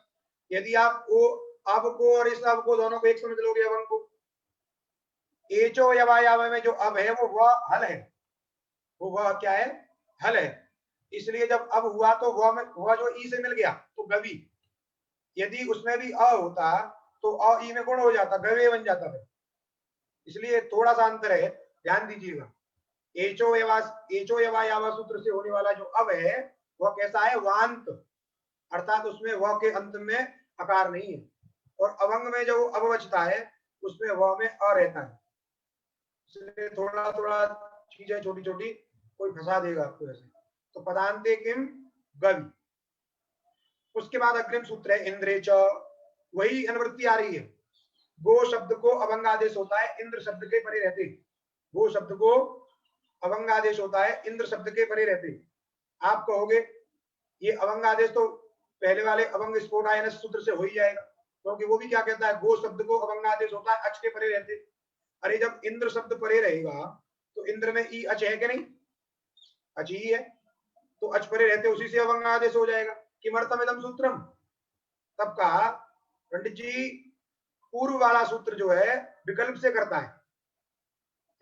यदि आप वो अब को और इस अब को दोनों को एक समझ लोगे, अवंग को, एचो यवायाव में जो अब है वो वह हल है, वो वह क्या है? हल है। इसलिए जब अब हुआ तो वह जो ई से मिल गया तो गवि। यदि उसमें भी अ होता तो अ ई में गुण हो जाता, गवे बन जाता है। इसलिए थोड़ा सा अंतर है, ध्यान दीजिएगा। एचो यवायाव सूत्र से होने वाला जो अब है वह कैसा है? वांत, अर्थात उसमें वह के अंत में अकार नहीं है। और अवंग में जो अब बचता है उसमें वह में अ रहता है। इसलिए थोड़ा थोड़ा चीजें छोटी छोटी कोई फंसा देगा आपको ऐसे। तो पदांते किम गवि, उसके बाद अग्रिम सूत्र है इंद्रे च, वही अनुवृत्ति आ रही है। गो शब्द को अभंग आदेश होता है इंद्र शब्द के परे रहते। गो शब्द को अभंग आदेश होता है इंद्र शब्द के परे रहते। आप कहोगे ये अभंग आदेश तो पहले वाले अभंग स्फोटायन सूत्र से हो ही जाएगा, क्योंकि वो भी क्या कहता है, गो शब्द को अभंग आदेश होता है अच के परे रहते। अरे जब इंद्र शब्द परे रहेगा तो इंद्र में ई अच है कि नहीं, अच ही है, तो अच परे रहते उसी से अभंग आदेश हो जाएगा। किमर्थम इदम सूत्रम, तब कहा पंडित जी पूर्व वाला सूत्र जो है विकल्प से करता है,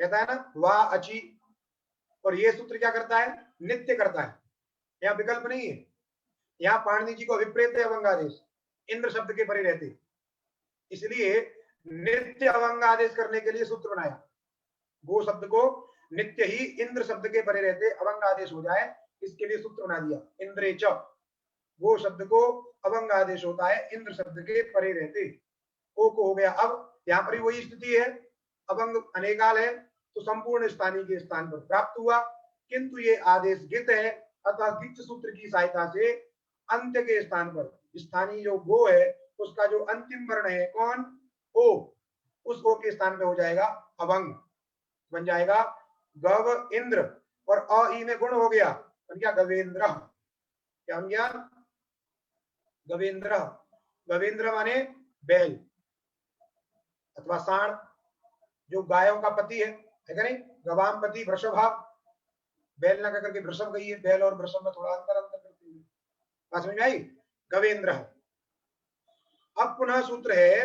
कहता है ना वाह अची, और ये सूत्र क्या करता है, नित्य करता है। यहाँ विकल्प नहीं है, यहाँ पाणिनि जी को अभिप्रेत है अभंगादेश इंद्र शब्द के परे रहते, इसलिए नित्य अभंगादेश करने के लिए सूत्र बनाया। गो शब्द को नित्य ही इंद्र शब्द के परे रहते अभंगादेश हो जाए, इसके लिए सूत्र बना दिया इंद्रे च। गो शब्द को अभंगादेश होता है इंद्र शब्द के परे रहते। ओ को हो गया। अब यहाँ पर वही स्थिति है, अभंग अनेकाल है तो संपूर्ण स्थानीय के स्थान पर प्राप्त हुआ, किंतु ये आदेश गित है, अतः गिच सूत्र की सहायता से अंत्य के स्थान पर स्थानीय जो गो है उसका जो अंतिम वर्ण है कौन, ओ, उस ओ के स्थान पे हो जाएगा अभंग, बन जाएगा गव इंद्र, और अ ई में गुण हो गया, बन गया गवेंद्र। क्या बन गया, गवेंद्र। गवेंद्र माने बैल अथवा साण, जो गायों का पति है क्या नहीं, गवाम पति वृषभा, बैल ना करके वृषभ गई है, बैल और वृषभ में थोड़ा अंतर करती है, बात समझ में आई, गवेंद्र। अब पुनः सूत्र है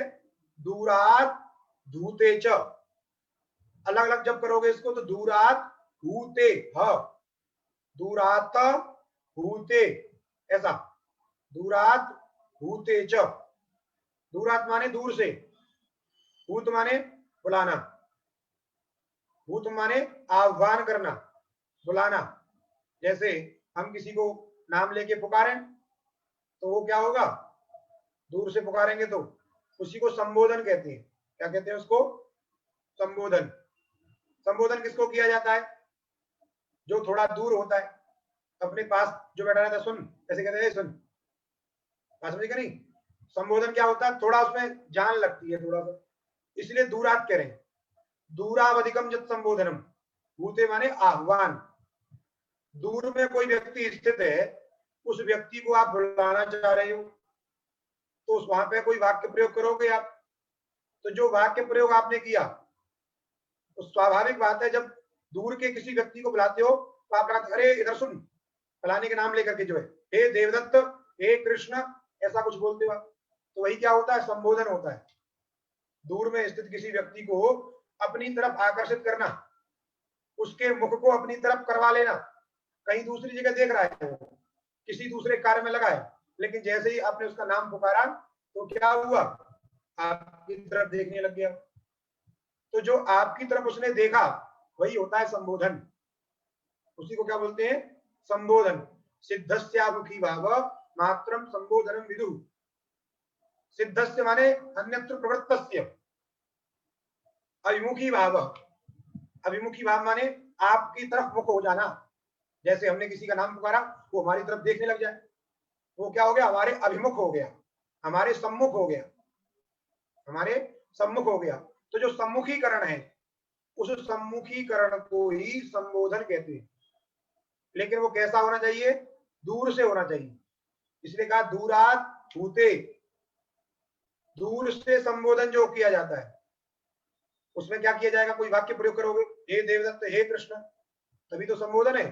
दूरात धूते च, अलग अलग जब करोगे इसको तो दूरात हूते, ह दूरात हूते, ऐसा दूरात हूते च। दूरात माने दूर से, हूत माने बुलाना, हूत माने आह्वान करना, बुलाना। जैसे हम किसी को नाम लेके पुकारें तो वो क्या होगा, दूर से पुकारेंगे तो उसी को संबोधन कहते हैं। क्या कहते हैं उसको, संबोधन। संबोधन किसको किया जाता है, जो थोड़ा दूर होता है, अपने पास जो बैठा रहता है, सुन ऐसे कहते हैं, सुन, बात समझे नहीं। संबोधन क्या होता है, थोड़ा उसमें जान लगती है थोड़ा सा, इसलिए दूरात कह रहे हैं। दूरावधिकम जब संबोधनम, भूते माने आह्वान, दूर में कोई व्यक्ति स्थित है, उस व्यक्ति को आप बुलाना चाह रहे हो तो उस वहां पे कोई वाक्य प्रयोग करोगे आप, तो जो वाक्य प्रयोग आपने किया तो स्वाभाविक बात है, जब दूर के किसी व्यक्ति को बुलाते हो तो आप कहते अरे इधर सुन, फलाने के नाम लेकर के जो है, हे देवदत्त, हे कृष्ण, ऐसा कुछ बोलते हो, तो वही क्या होता है, संबोधन होता है। दूर में स्थित किसी व्यक्ति को अपनी तरफ आकर्षित करना, उसके मुख को अपनी तरफ करवा लेना, कहीं दूसरी जगह देख रहा है, किसी दूसरे कार्य में लगा है, लेकिन जैसे ही आपने उसका नाम पुकारा तो क्या हुआ, आपकी तरफ देखने लग गया, तो जो आपकी तरफ उसने देखा वही होता है संबोधन, उसी को क्या बोलते हैं, संबोधन। सिद्धस्यामुखी भाव मात्रम संबोधनम विदु, सिद्धस्य माने अन्यत्र प्रवृत्तस्य, अभिमुखी भाव, अभिमुखी भाव माने आपकी तरफ मुख हो जाना, जैसे हमने किसी का नाम पुकारा वो हमारी तरफ देखने लग जाए, वो क्या हो गया, हमारे अभिमुख हो गया, हमारे सम्मुख हो गया, हमारे सम्मुख हो गया। तो जो सम्मुखीकरण है उस सम्मुखीकरण को ही संबोधन कहते हैं, लेकिन वो कैसा होना चाहिए, दूर से होना चाहिए, इसलिए कहा दूरात हूते, दूर से संबोधन जो किया जाता है उसमें क्या किया जाएगा, कोई वाक्य प्रयोग करोगे, हे देवदत्त, हे कृष्ण, तभी तो संबोधन है।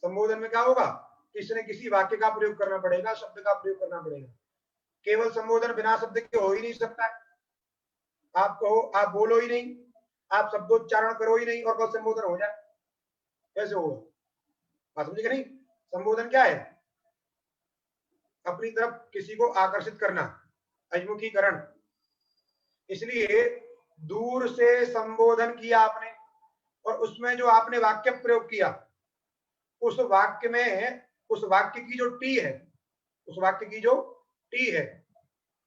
संबोधन में क्या होगा, किसी ने किसी वाक्य का प्रयोग करना पड़ेगा, शब्द का प्रयोग करना पड़ेगा, केवल संबोधन बिना शब्द के हो ही नहीं सकता है। आप कहो, आप बोलो ही नहीं, आप शब्दोच्चारण करो ही नहीं और कब संबोधन हो जाए, कैसे होगा, बात समझे नहीं। संबोधन क्या है, अपनी तरफ किसी को आकर्षित करना, अभिमुखीकरण। इसलिए दूर से संबोधन किया आपने और उसमें जो आपने वाक्य प्रयोग किया, उस वाक्य में, उस वाक्य की जो टी है, उस वाक्य की जो टी है,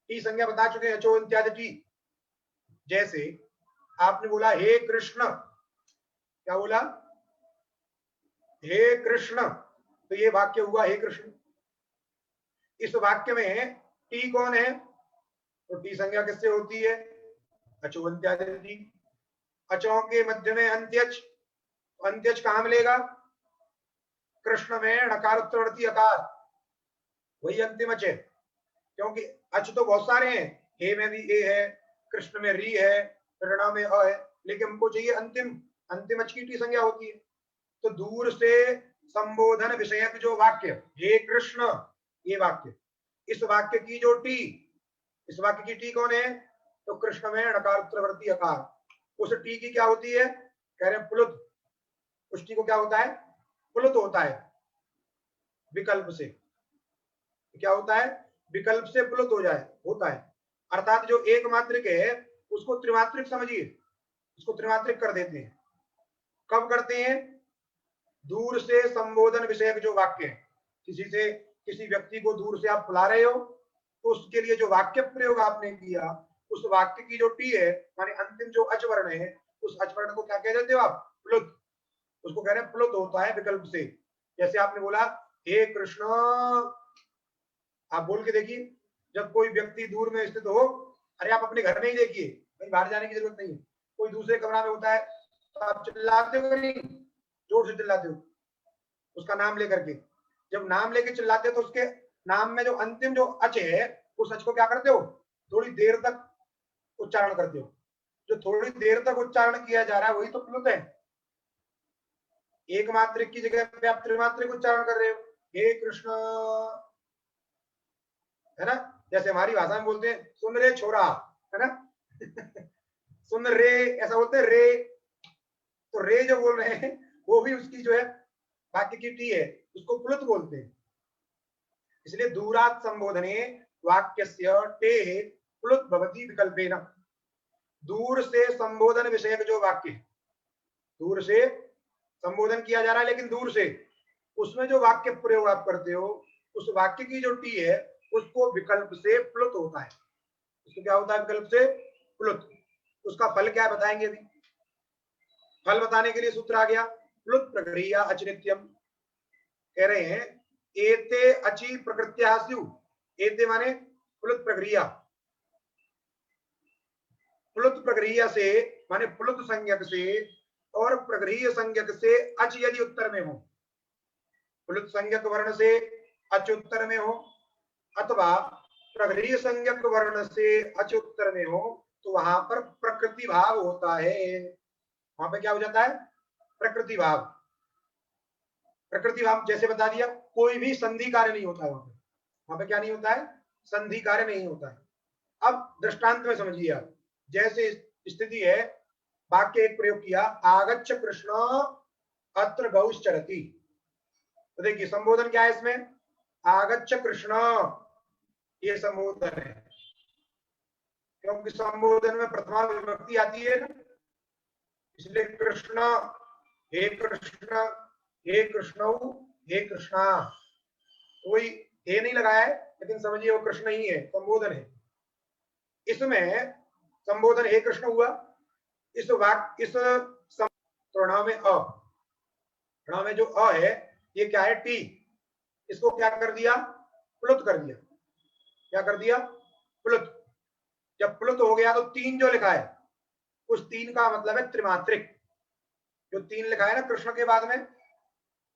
टी संज्ञा बता चुके हैं, चो इत्यादि टी। जैसे आपने बोला हे कृष्ण, क्या बोला, हे कृष्ण, तो ये वाक्य हुआ हे कृष्ण। इस वाक्य में टी कौन है? तो टी संज्ञा किससे होती है? अचो अंत्यादि। अचों के मध्य में अंत्यच, अंत्यच कहां मिलेगा? कृष्ण में णकार उत्तरवर्ती अकार, वही अंतिम अच है। क्योंकि अच तो बहुत सारे हैं, हे में भी ए है, कृष्ण में री है, ऋणा में अ है, लेकिन हमको चाहिए अंतिम, अंतिम अच की टी संज्ञा होती है। तो दूर से संबोधन विषयक जो वाक्य, हे कृष्ण, ये वाक्य, इस वाक्य की जो टी, इस वाक्य की टी कौन है? तो कृष्ण में णकार उत्तरवर्ती अकार, उस टी की क्या होती है? कह रहे प्लुत। उस टी को क्या होता है? प्लुत होता है विकल्प से। क्या होता है? विकल्प से प्लुत हो जाए, होता है। अर्थात जो एक मात्रिक है उसको त्रिमात्रिक समझिए, उसको त्रिमात्रिक कर देते हैं। कब करते हैं? दूर से संबोधन विषयक जो वाक्य है, किसी से, किसी व्यक्ति को दूर से आप बुला रहे हो, तो उसके लिए जो वाक्य प्रयोग आपने किया, उस वाक्य की जो टी है, माने अंतिम जो अच वर्ण है, उस अच वर्ण को क्या कह देते हो आप? प्लुत। उसको कह रहे हैं प्लुत होता है विकल्प से। जैसे आपने बोला हे कृष्ण, आप बोल के देखिए, जब कोई व्यक्ति दूर में स्थित हो, अरे आप अपने घर में ही देखिए, कहीं बाहर जाने की जरूरत नहीं है, कोई दूसरे कमरा में होता है तो आप चिल्लाते हो नहीं? जोर से चिल्लाते हो उसका नाम लेकर के। जब नाम लेके चिल्लाते हो तो उसके नाम में जो अंतिम जो अच है, उस अच को क्या करते हो? थोड़ी देर तक उच्चारण करते हो। जो थोड़ी देर तक उच्चारण किया जा रहा है वही तो प्लुत है। एक मात्रिक की जगह पे आप त्रिमात्रिक उच्चारण कर रहे हो, हे कृष्ण, है ना? जैसे हमारी भाषा में बोलते हैं सुन रे छोरा, है ना? सुन रे, ऐसा बोलते हैं रे। तो रे जो बोल रहे हैं वो भी उसकी जो है वाक्य की टी है, उसको प्लुत बोलते हैं। इसलिए दूरात् संबोधने वाक्यस्य टे प्लुत भवति विकल्पेन। दूर से संबोधन विषयक जो वाक्य है, दूर से संबोधन किया जा रहा है लेकिन दूर से, उसमें जो वाक्य प्रयोग आप करते हो, उस वाक्य की जो टी है उसको विकल्प से प्लुत होता है। उसको क्या होता है? विकल्प से प्लुत। उसका फल क्या है बताएंगे अभी। फल बताने के लिए सूत्र आ गया, प्लुत प्रक्रिया अचनित्यम। कह रहे हैं एते अचि प्रकृत्या स्यु। एते माने प्लुत प्रक्रिया, प्लुत प्रक्रिया से माने प्लुत संज्ञक से और प्रगृह्य संज्ञक से अच यदि उत्तर में हो, प्लुत संज्ञक वर्ण से अच उत्तर में हो, अथवा प्रगृह्य संज्ञक वर्ण से अच उत्तर में हो, तो वहां पर प्रकृति भाव होता है। वहां पे क्या हो जाता है? प्रकृति भाव। प्रकृति भाव जैसे बता दिया, कोई भी संधि कार्य नहीं होता है वहां पे। वहां पे क्या नहीं होता है? संधि कार्य नहीं होता है। अब दृष्टांत में समझिए आप, जैसे स्थिति है, वाक्य एक प्रयोग किया, आगच्छ कृष्ण अत्र गौश्चरति। तो देखिए संबोधन क्या है इसमें? आगच्छ कृष्ण, ये संबोधन है, क्योंकि संबोधन में प्रथमा विभक्ति आती है ना, इसलिए कृष्ण, हे कृष्ण, हे कृष्ण, हे कृष्णा। कोई हे नहीं लगाया है, लेकिन समझिए वो कृष्ण ही है, संबोधन है। इसमें संबोधन हे कृष्ण हुआ। इस वाक्य, इस प्रणव में अ, प्रणव में जो अ है, ये क्या है? टी। इसको क्या कर दिया? प्लुत कर दिया। क्या कर दिया? प्लुत। जब प्लुत हो गया तो तीन जो लिखा है, उस तीन का मतलब है त्रिमात्रिक। जो तीन लिखा है ना कृष्ण के बाद में,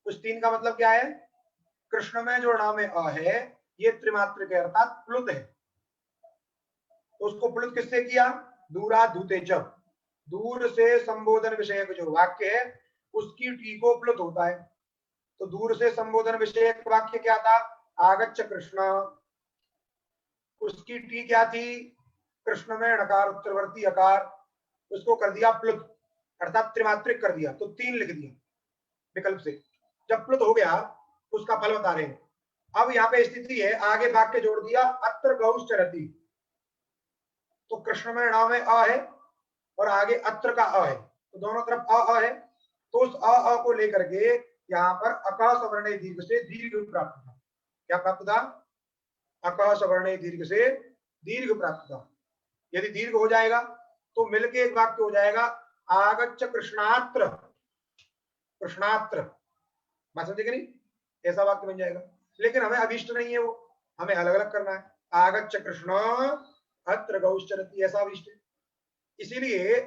उस तीन का मतलब क्या है? कृष्ण में जो नाम में अ है, ये त्रिमात्रिक है, अर्थात प्लुत है। तो उसको प्लुत किससे किया? दूरा धूते जब, दूर से संबोधन विषय जो वाक्य है उसकी टी को प्लुत होता है। तो दूर से संबोधन विषय वाक्य क्या था? आगच्छ कृष्ण, उसकी टी क्या थी? कृष्ण में णकार उत्तरवर्ती अकार, उसको कर दिया प्लुत, अर्थात त्रिमात्रिक कर दिया, तो तीन लिख दिया विकल्प से। जब प्लुत हो गया उसका फल बता रहे हैं। अब यहाँ पे स्थिति है, आगे वाक्य जोड़ दिया, अत्र गौश्चरति। तो कृष्ण में ण में अ है और आगे अत्र का अ है, तो दोनों तरफ अ है। तो उस अ को लेकर के यहाँ पर अक सवर्ण दीर्घ से दीर्घ प्राप्त था। क्या प्राप्त था? अक सवर्ण दीर्घ से दीर्घ प्राप्त था। यदि दीर्घ हो जाएगा तो मिलके एक वाक्य हो जाएगा, आगच्छ कृष्णात्र, कृष्णात्र। बात समझे कि नहीं? ऐसा वाक्य बन जाएगा। लेकिन हमें अभिष्ट नहीं है वो, हमें अलग अलग करना है। आगच्छ कृष्ण अत्र गौश्चरति, ऐसा विष्ट। इसीलिए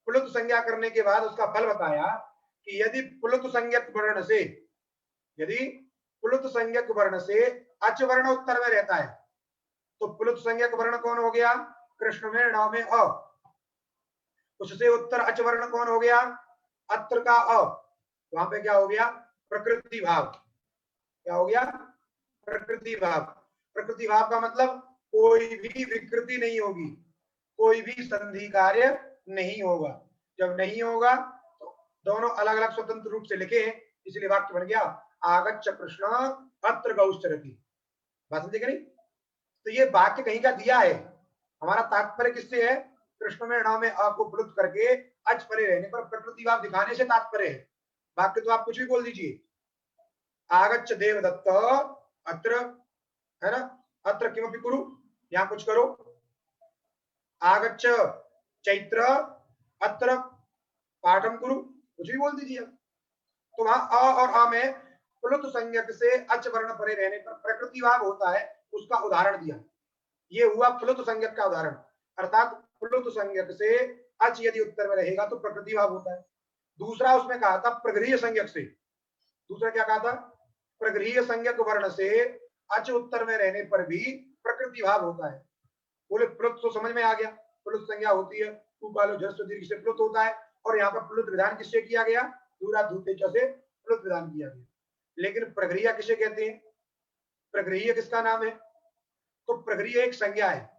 प्लुत संज्ञा करने के बाद उसका फल बताया कि यदि प्लुत संज्ञक वर्ण से, यदि प्लुत संज्ञक वर्ण से अच वर्ण उत्तर में रहता है तो प्लुत संज्ञक वर्ण कौन हो गया? कृष्ण में ण में अ। उससे उत्तर अच वर्ण कौन हो गया? अत्र का अ। वहां पे क्या हो गया? प्रकृति भाव। क्या हो गया? प्रकृति भाव। प्रकृति भाव का मतलब कोई भी विकृति नहीं होगी, कोई भी संधि कार्य नहीं होगा। जब नहीं होगा तो दोनों अलग अलग स्वतंत्र रूप से लिखे, इसलिए वाक्य बन गया आगच्छ कृष्ण अत्र गौश्चरति। बात समझे नहीं? तो ये वाक्य कहीं का दिया है, हमारा तात्पर्य किससे है? कृष्ण में ण में अ को प्लुत करके अच परे रहने पर प्रकृति भाव दिखाने से तात्पर्य है। वाक्य तो आप कुछ भी बोल दीजिए, आगच्छ देवदत्त अत्र, है ना, अत्र किमपि कुरु, यहां कुछ करो। आगच्छ चैत्र अत्र पाठम कुरु, कुछ भी बोल दीजिए। तो वहां अ और अ में प्लुत संज्ञक से अच वर्ण परे रहने पर प्रकृति भाव होता है, उसका उदाहरण दिया। ये हुआ प्लुत संज्ञक का उदाहरण, अर्थात प्लुत संज्ञक से अच यदि उत्तर में रहेगा तो प्रकृति भाव होता है। दूसरा उसमें कहा था प्रगृह्य संज्ञक से, दूसरा क्या कहा था? प्रगृह्य संज्ञक वर्ण से अच उत्तर में रहने पर भी प्रकृति भाव होता है। बोले प्लुत तो समझ में आ गया, प्लुत संज्ञा होती है, तू बालो जस्व दीर्घ से प्लुत होता है, और यहाँ पर प्लुत विधान किससे किया गया? दूरा धूते च से प्लुत विधान किया गया। लेकिन प्रगृह्य किसे कहते हैं? प्रगृह्य किसका नाम है? तो प्रगृह्य एक संज्ञा है,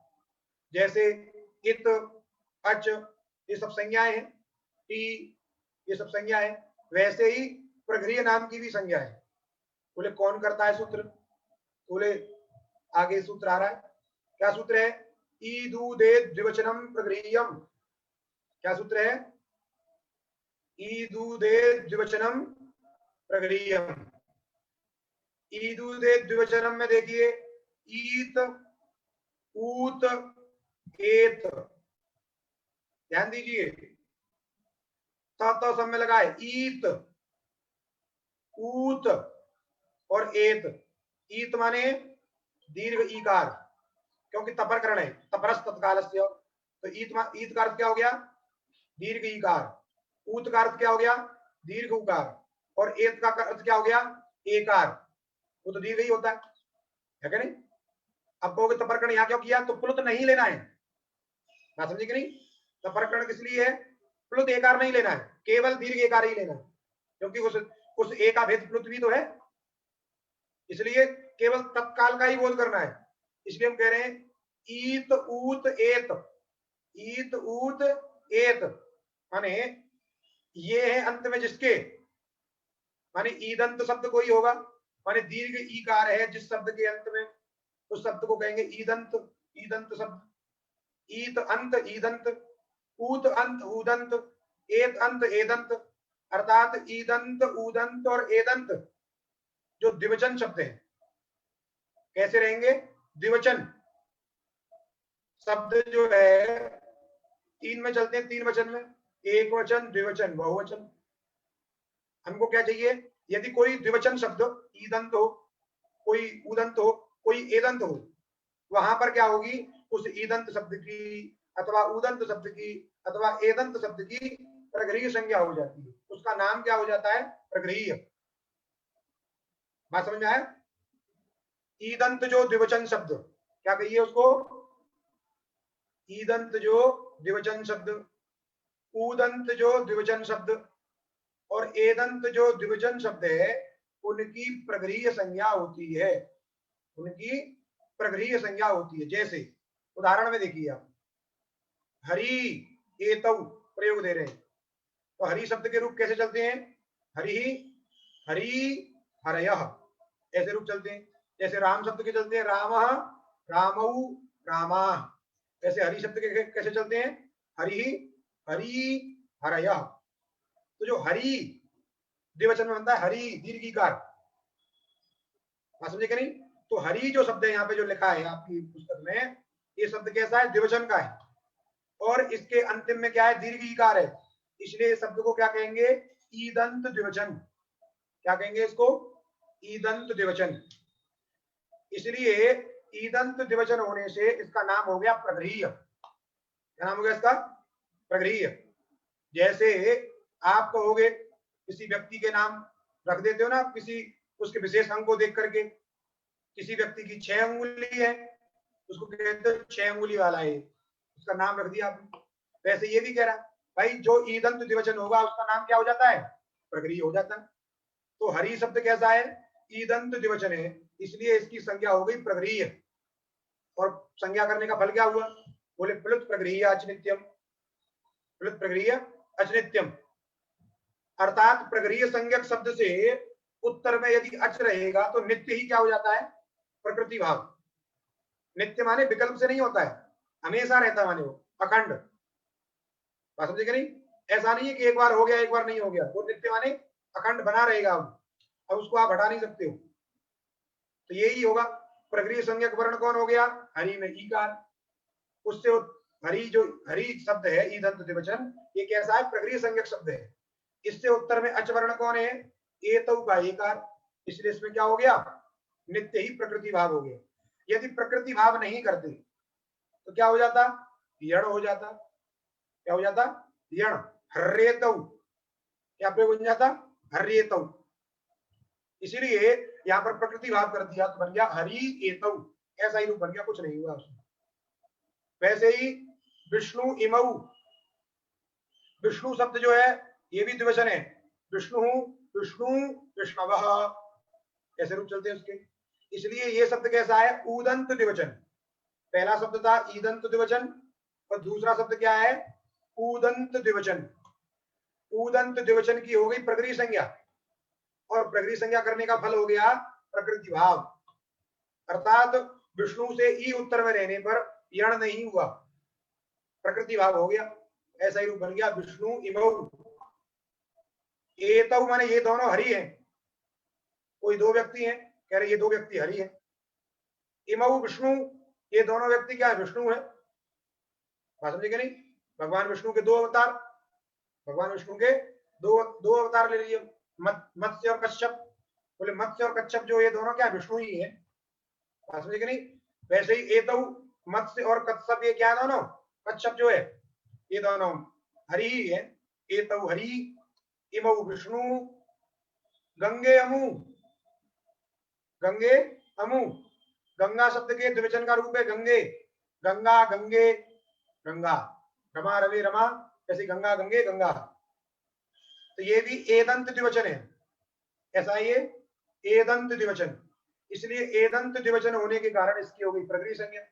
जैसे इत, अच, ये सब संज्ञाएं हैं, टी, ये सब संज्ञा है। वैसे ही प्रगृह्य नाम की भी संज्ञा है। बोले कौन करता है सूत्र? बोले आगे सूत्र आ रहा है, क्या सूत्र है? ईदूदे द्विवचनम प्रगृह्यम। क्या सूत्र है? ईदूदे द्विवचनम प्रगृह्यम। ईदूदे द्विवचनम में देखिए, ईत, ऊत, एत, ध्यान दीजिए, तो सब में लगा है ईत, ऊत और एत। ईत माने दीर्घ ईकार, क्योंकि तपरकरण है, तपरस तत्कालस्य। तो ईत का अर्थ क्या हो गया? दीर्घ ईकार। ऊत का अर्थ क्या हो गया? दीर्घ उकार। और एत का अर्थ क्या हो गया? एकार। वो तो दीर्घ ही होता है क्या नहीं? अब कहोगे तपरकरण यहां क्यों किया? तो प्लुत नहीं लेना है, बात समझे कि नहीं? तपरकरण किस लिए है? प्लुत एकार नहीं लेना है, केवल दीर्घ एकार ही लेना है, क्योंकि उस ए का भेद प्लुत भी तो है, इसलिए केवल तत्काल का ही बोध करना है। इसलिए हम कह रहे हैं ईत ऊत एत। ईत ऊत एत माने ये है अंत में जिसके, माने ईदंत शब्द कोई होगा, माने दीर्घ ईकार है जिस शब्द के अंत में, उस शब्द को कहेंगे ईदंत। ईदंत शब्द, ईत अंत ईदंत, ऊत अंत ऊदंत, एत अंत एदंत। अर्थात ईदंत, ऊदंत और एदंत जो द्विवचन शब्द है, कैसे रहेंगे? द्विवचन शब्द जो है तीन में चलते हैं, तीन वचन में, एक वचन, द्विवचन, बहुवचन। हमको क्या चाहिए? यदि कोई द्विवचन शब्द ईदंत हो, कोई उदंत हो, कोई एदंत हो, वहां पर क्या होगी? उस ईदंत शब्द की अथवा उदंत शब्द की अथवा एदंत शब्द की प्रगृह्य संज्ञा हो जाती है, उसका नाम क्या हो जाता है? प्रगृह्य। बात समझ में आया? ईदंत जो द्विवचन शब्द, क्या कहिए उसको? ईदंत जो द्विवचन शब्द, उदंत जो द्विवचन शब्द और एदंत जो द्विवचन शब्द है, उनकी प्रगृह्य संज्ञा होती है, उनकी प्रगृह्य संज्ञा होती है। जैसे उदाहरण में देखिए आप, हरि एतौ प्रयोग दे रहे हैं, तो हरि शब्द के रूप कैसे चलते हैं? हरि, हरि, हरयः, ऐसे रूप चलते हैं। जैसे राम शब्द के चलते हैं रामः, रामौ, रामाः। ऐसे हरि शब्द के कैसे चलते हैं? हरि, हरि, हरयः। तो जो हरि द्विवचन में बनता है हरि दीर्घिकार, समझे कि नहीं? तो हरि जो शब्द है यहाँ पे जो लिखा है आपकी पुस्तक में, ये शब्द कैसा है? द्विवचन का है, और इसके अंतिम में क्या है? दीर्घिकार है, इसलिए इस शब्द को क्या कहेंगे? ईदंत द्विवचन। क्या कहेंगे इसको? ईदंत द्विवचन। इसलिए ईदंत द्विवचन होने से इसका नाम हो गया प्रगृह्य। क्या नाम हो गया इसका? प्रगृह्य। जैसे आप कहोगे किसी व्यक्ति के नाम रख देते हो ना, किसी उसके विशेष अंग को देख करके, किसी व्यक्ति की 6 अंगुली है, उसको कहते हो 6 अंगुली वाला है, उसका नाम रख दिया आपने। वैसे ये भी कह रहा भाई जो ईदंत द्विवचन होगा उसका नाम क्या हो जाता है? प्रगृह्य हो जाता है। तो हरि शब्द कैसा है? ईदंत द्विवचन है, इसलिए इसकी संज्ञा हो गई प्रगृह्य। और संज्ञा करने का फल क्या हुआ? बोले प्लुत प्रगृह्य अचनित्यम। प्लुत प्रगृह्य अचनित्यम अर्थात प्रगृह्य संज्ञक शब्द से उत्तर में यदि अच रहेगा तो नित्य ही क्या हो जाता है? प्रकृति भाव। नित्य माने विकल्प से नहीं होता है, हमेशा रहता माने वो अखंड। बात समझे नहीं? ऐसा नहीं है कि एक बार हो गया एक बार नहीं हो गया, वो नित्य माने अखंड बना रहेगा। अब उसको आप हटा नहीं सकते हो। तो यही होगा। प्रगृह्य संज्ञक वर्ण कौन हो गया? हरि में ईकार। उससे हरि जो हरि शब्द है ईदंत द्विवचन, ये कैसा है? प्रगृह्य संज्ञक शब्द है। इससे उत्तर में अच वर्ण कौन है? एतौ का एकार। इसलिए इसमें क्या हो गया? नित्य ही प्रकृति भाव हो गया। यदि प्रकृति भाव नहीं करते तो क्या हो जाता? यण हो जाता। क्या हो जाता? यण। हर्रेतौ। क्या प्रयोग हो जाता? हर्रेतौ। इसीलिए यहां पर प्रकृति भाव कर दिया तो बन गया हरि एतौ। ऐसा ही रूप बन गया, कुछ नहीं हुआ उसमें। वैसे ही विष्णु इमौ। विष्णु शब्द जो है ये भी द्विवचन है। विष्णु विष्णु विष्णवः, ऐसे रूप चलते हैं उसके। इसलिए ये शब्द कैसा है? ऊदंत द्विवचन। पहला शब्द था ईदंत द्विवचन और दूसरा शब्द क्या है? ऊदंत द्विवचन। ऊदंत द्विवचन की हो गई प्रगृह्य संज्ञा, और प्रगृह्य संज्ञा करने का फल हो गया प्रकृति भाव। अर्थात विष्णु से ई उत्तर में रहने पर यण नहीं हुआ, प्रकृति भाव हो गया। ऐसा ही रूप बन गया विष्णु इमौ। एतौ माने ये दोनों हरि हैं। कोई दो व्यक्ति हैं, कह रहे ये दो व्यक्ति हरि हैं। इमौ विष्णु, ये दोनों व्यक्ति क्या है? विष्णु है। बात समझे कि नहीं? भगवान विष्णु के दो अवतार, भगवान विष्णु के दो अवतार ले लीजिए, मत्स्य और कश्यप। बोले मत्स्य और कश्यप जो ये दोनों क्या विष्णु ही है। बात समझे कि नहीं? वैसे ही एतौ मत्स्य और कश्यप ये क्या है? दोनों कश्यप जो है ये दोनों हरि ही है। एतौ हरि इमौ विष्णु गंगे अमु। गंगे अमु, गंगा शब्द के द्विवचन का रूप है गंगे। गंगा गंगे गंगा, रमा रवि रमा, जैसे गंगा गंगे गंगा। तो ये भी एदंत द्विवचन है। ऐसा ये एदंत द्विवचन। इसलिए एदंत द्विवचन होने के कारण इसकी हो गई प्रगृह्य संज्ञा।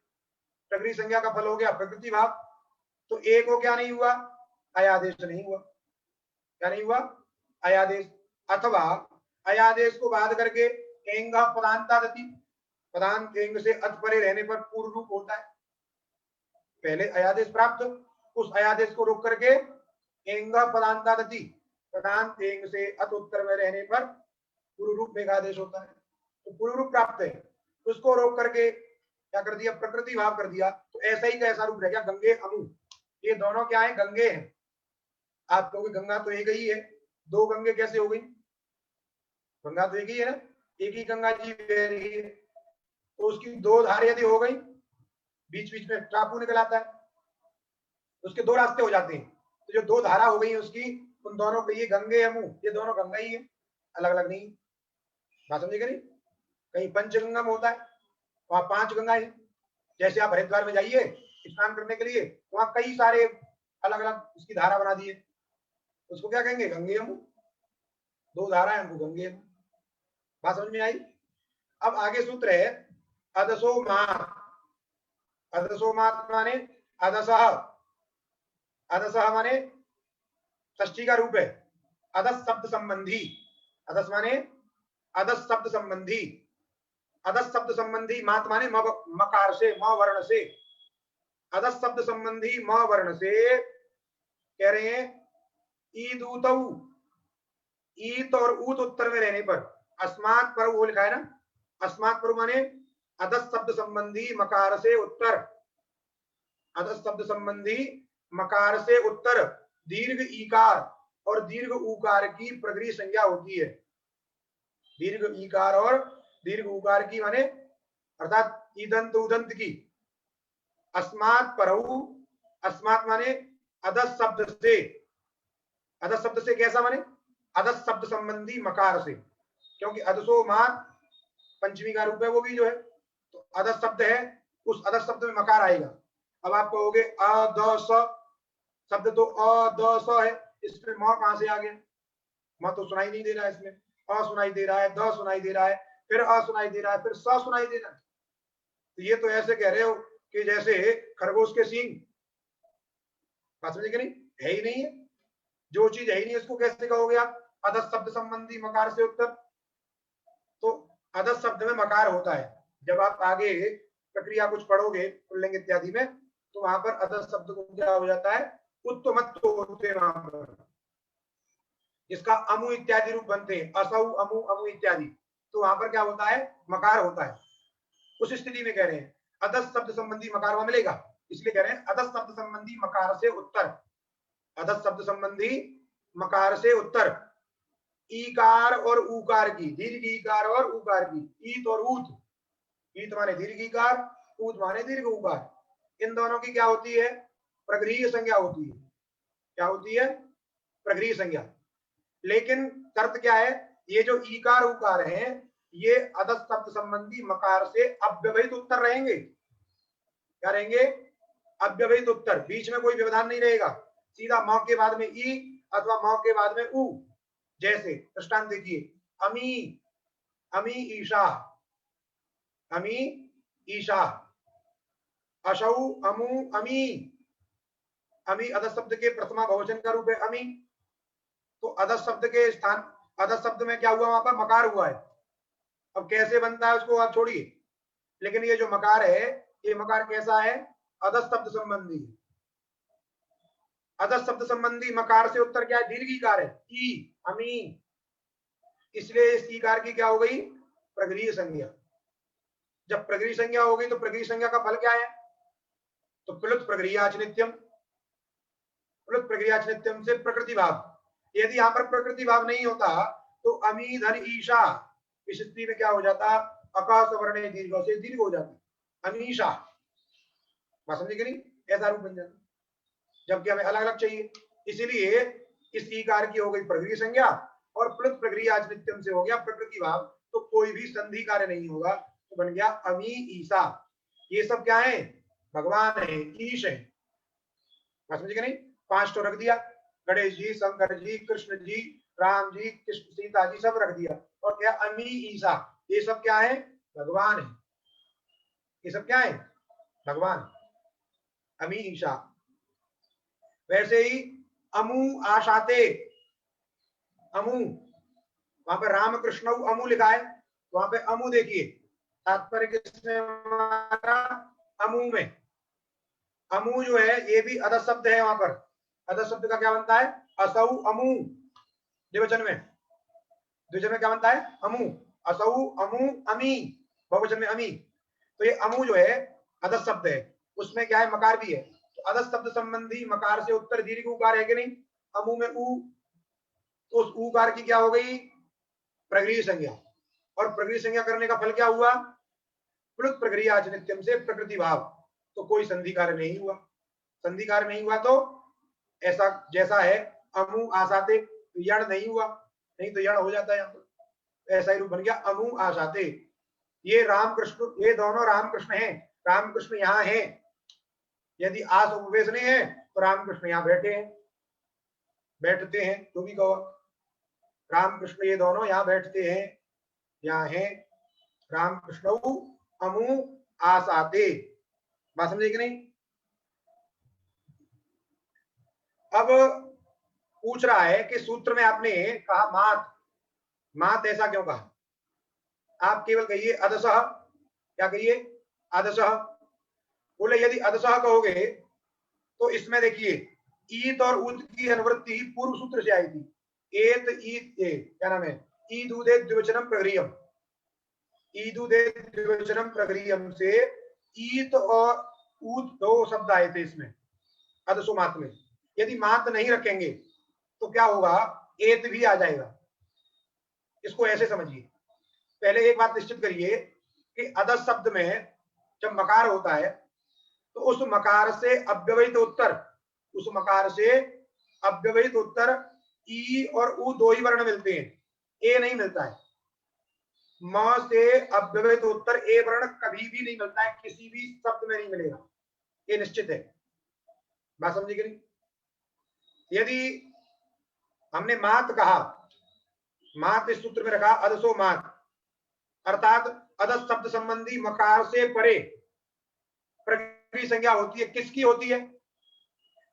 प्रगृह्य संज्ञा का फल हो गया प्रकृति भाव। तो एक को क्या नहीं हुआ? अयादेश नहीं हुआ। क्या नहीं हुआ? अयादेश। अथवा अयादेश को बाध करके एंग पदांतादति, पदांत एंग से अत परे रहने पर पूर्व रूप होता है। पहले अयादेश प्राप्त, उस अयादेश को रोक करके एंग पदांतादति, पदांत एंग से अत उत्तर में रहने पर पूर्व रूप में आदेश होता है। तो पूर्व रूप प्राप्त है, उसको रोक करके क्या कर दिया? प्रकृति भाव कर दिया। तो ऐसा ही कैसा रूप रह गया? गंगे अमु। ये दोनों क्या है? गंगे हैं। आप कहोगे गंगा तो एक ही है, दो गंगे कैसे हो गई? गंगा तो एक ही है ना, एक ही गंगा जी बह रही है। तो उसकी दो धार यदि हो गई, बीच बीच में टापू निकल आता है, उसके दो रास्ते हो जाते हैं। तो जो दो धारा हो गई उसकी, उन दोनों के ये गंगे अमु, ये दोनों गंगा ही है, अलग अलग नहीं। बात समझे कहीं? कहीं पंचगंगम होता है, वहां 5 गंगाएं हैं। जैसे आप हरिद्वार में जाइए स्नान करने के लिए, वहां कई सारे अलग अलग उसकी धारा बना दिए, उसको क्या कहेंगे? गंगे अमु। दो धारा है, उनको गंगे अमु। बात समझ में आई? अब आगे सूत्र है अदसो मात। अदसो मात माने अदसह। अदसह माने षष्ठी का रूप है। अदस शब्द संबंधी। अदस माने अदस शब्द संबंधी। अदस शब्द संबंधी मात माने मकार से, म वर्ण से। अदस शब्द संबंधी म वर्ण से कह रहे हैं ईदूतौ। ईत और ऊत उत्तर में रहने पर अस्मात् पर वो लिखा है ना, अस्मात् पर माने अदस शब्द संबंधी मकार से उत्तर। अदस शब्द संबंधी मकार से उत्तर दीर्घ ईकार और दीर्घ ऊकार की प्रगृह्य संज्ञा होती है। दीर्घ ईकार और दीर्घ ऊकार की माने अर्थात ईदंत उदंत की। अस्मात् परऊ, अस्मात् माने अदस शब्द से, अदस शब्द से कैसा माने, अदस शब्द संबंधी मकार से, क्योंकि अदसो मात पंचमी का रूप है वो भी जो है, तो अदस शब्द है, उस अदस शब्द में मकार आएगा। अब आप कहोगे अ द स शब्द तो अ द स है, इसमें म कहां से आ गया, म तो सुनाई नहीं दे रहा है, इसमें अ सुनाई दे रहा है, द सुनाई दे रहा है, फिर अ सुनाई दे रहा है, फिर स सुनाई दे रहा है। तो ये तो ऐसे कह रहे हो कि जैसे खरगोश के सींग, बात समझे कि नहीं, है ही नहीं है, जो चीज है ही नहीं उसको कैसे कहोगे आप अदस शब्द संबंधी मकार से उत्तर। तो अदस शब्द में मकार होता है, जब आप आगे प्रक्रिया कुछ पढ़ोगे पुल्लिंग इत्यादि में, तो वहां पर अदस शब्द को क्या हो जाता है, उत्तमत्व होते हैं वहां पर, इसका अमु इत्यादि रूप बनते हैं, असौ अमु अमु इत्यादि, तो वहां पर क्या होता है, मकार होता है। उस स्थिति में कह रहे हैं अदस शब्द संबंधी मकार वहां मिलेगा, इसलिए कह रहे हैं अदस शब्द संबंधी मकार से उत्तर, अदस शब्द संबंधी मकार से उत्तर। ईकार और ऊकार की, दीर्घ ईकार और ऊकार की, ईत और ऊत, ईत माने दीर्घ ईकार, ऊत माने दीर्घ ऊकार, इन दोनों की क्या होती है, प्रगृह्य संज्ञा होती है। क्या होती है, प्रगृह्य संज्ञा। लेकिन शर्त क्या है, ये जो ईकार उकार है ये अदस शब्द संबंधी मकार से अव्यवहित उत्तर रहेंगे। क्या रहेंगे, अव्यवहित उत्तर, बीच में कोई व्यवधान नहीं रहेगा, सीधा म के बाद में ई अथवा म के बाद में उ। जैसे दृष्टांत देखिए, अमी, अमी ईशा, अमी ईशा, अशौ अमु अमी, अमी अदस शब्द के प्रथमा बहुवचन का रूप है अमी, तो अदस शब्द के स्थान, अदस शब्द में क्या हुआ, वहां पर मकार हुआ है। अब कैसे बनता है उसको आप छोड़िए, लेकिन ये जो मकार है, ये मकार कैसा है, अदस शब्द संबंधी। अदस शब्द संबंधी मकार से उत्तर क्या है, दीर्घ ईकार है, ई अमी, इसलिए इस ईकार की क्या हो गई, प्रगृह्य संज्ञा। जब प्रगृह्य संज्ञा हो गई तो प्रगृह्य संज्ञा का फल क्या है, तो प्लुत प्रगृह्याच नित्यम, प्लुत प्रगृह्याच नित्यम से प्रकृति भाव। यदि यहाँ पर प्रकृति भाव नहीं होता तो अमी धन ईशा, इस स्थिति में क्या हो जाता, आकाश वर्ण दीर्घ से दीर्घ हो जाता, अमीशा, बात समझे कि नहीं, ऐसा रूप बन जाता, जबकि हमें अलग अलग चाहिए। इसीलिए इस ईकार की हो गई प्रगृह्य संज्ञा और प्लुत प्रगृह्याच नित्यम से हो गया प्रकृति भाव, तो कोई भी संधि कार्य नहीं होगा, तो बन गया अमी ईसा। ये सब क्या है, भगवान है, ईश है, बात समझे कि नहीं। 5 तो रख दिया, गणेश जी, शंकर जी, कृष्ण जी, राम जी, कृष्ण सीता जी सब रख दिया, और क्या अमी ईसा, ये सब क्या है, भगवान है, ये सब क्या है, भगवान, अमी ईशा। वैसे ही अमु आशाते, अमु, वहां पे रामकृष्ण अमु लिखा है, वहां पे अमु देखिए, तात्पर्य किसमें हमारा, अमु में। अमु जो है ये भी अदस शब्द है, वहां पर अदस शब्द का क्या बनता है, असौ अमु, द्विवचन में, द्विवचन में क्या बनता है, अमु, असौ अमु अमी, बहुवचन में अमी। तो ये अमु जो है अदस शब्द है, उसमें क्या है, मकार भी है, तो अदस शब्द संबंधी मकार से उत्तर दीर्घ उकार है कि नहीं, अमु में उ, तो उस उकार की क्या हो गई, प्रगृह्य संज्ञा, और प्रगृह्य संज्ञा करने का फल क्या हुआ, प्लुत प्रगृह्याच नित्यम से प्रकृति भाव, तो कोई संधि कार्य नहीं हुआ, संधि कार्य नहीं हुआ तो ऐसा जैसा है अमु आसाते, यण नहीं हुआ, नहीं तो यण हो जाता है यहाँ पर, ऐसा ही रूप बन गया अमु आसाते। ये रामकृष्ण, ये दोनों रामकृष्ण हैं, रामकृष्ण यहाँ है, यदि आस उपवेश नहीं है तो रामकृष्ण यहाँ बैठे हैं, बैठते हैं, तो भी कहो रामकृष्ण, ये दोनों यहाँ बैठते हैं, यहाँ है, रामकृष्ण अमु आसाते, बात समझे कि नहीं। अब पूछ रहा है कि सूत्र में आपने कहा मात, मात ऐसा क्यों कहा, आप केवल कहिए अदसह, क्या कहिए, अदसह, बोले यदि अदसह कहोगे तो इसमें देखिए ईत और उत की अनुवृत्ति पूर्व सूत्र से आई थी, एत ईत ए, क्या नाम है, ईदुदे द्विवचनम प्रगृह्यम, ईदुदे द्विवचनम प्रगृह्यम से ईत और ऊत दो शब्द आए थे इसमें अदसो मात में। यदि मात नहीं रखेंगे तो क्या होगा, एत भी आ जाएगा, इसको ऐसे समझिए। पहले एक बात निश्चित करिए कि अदस शब्द में जब मकार होता है तो उस मकार से अव्यवहित उत्तर, उस मकार से अव्यवहित उत्तर ई और उ दो ही वर्ण मिलते हैं, ए नहीं मिलता है। म से अव्यवहित उत्तर ए वर्ण कभी भी नहीं मिलता है, किसी भी शब्द में नहीं मिलेगा, ये निश्चित है। बात समझी कि नहीं? यदि हमने मात कहा, मात इस सूत्र में रखा अदसो मात, अर्थात अदस शब्द संबंधी मकार से परे प्रकृति संज्ञा होती है। किसकी होती है?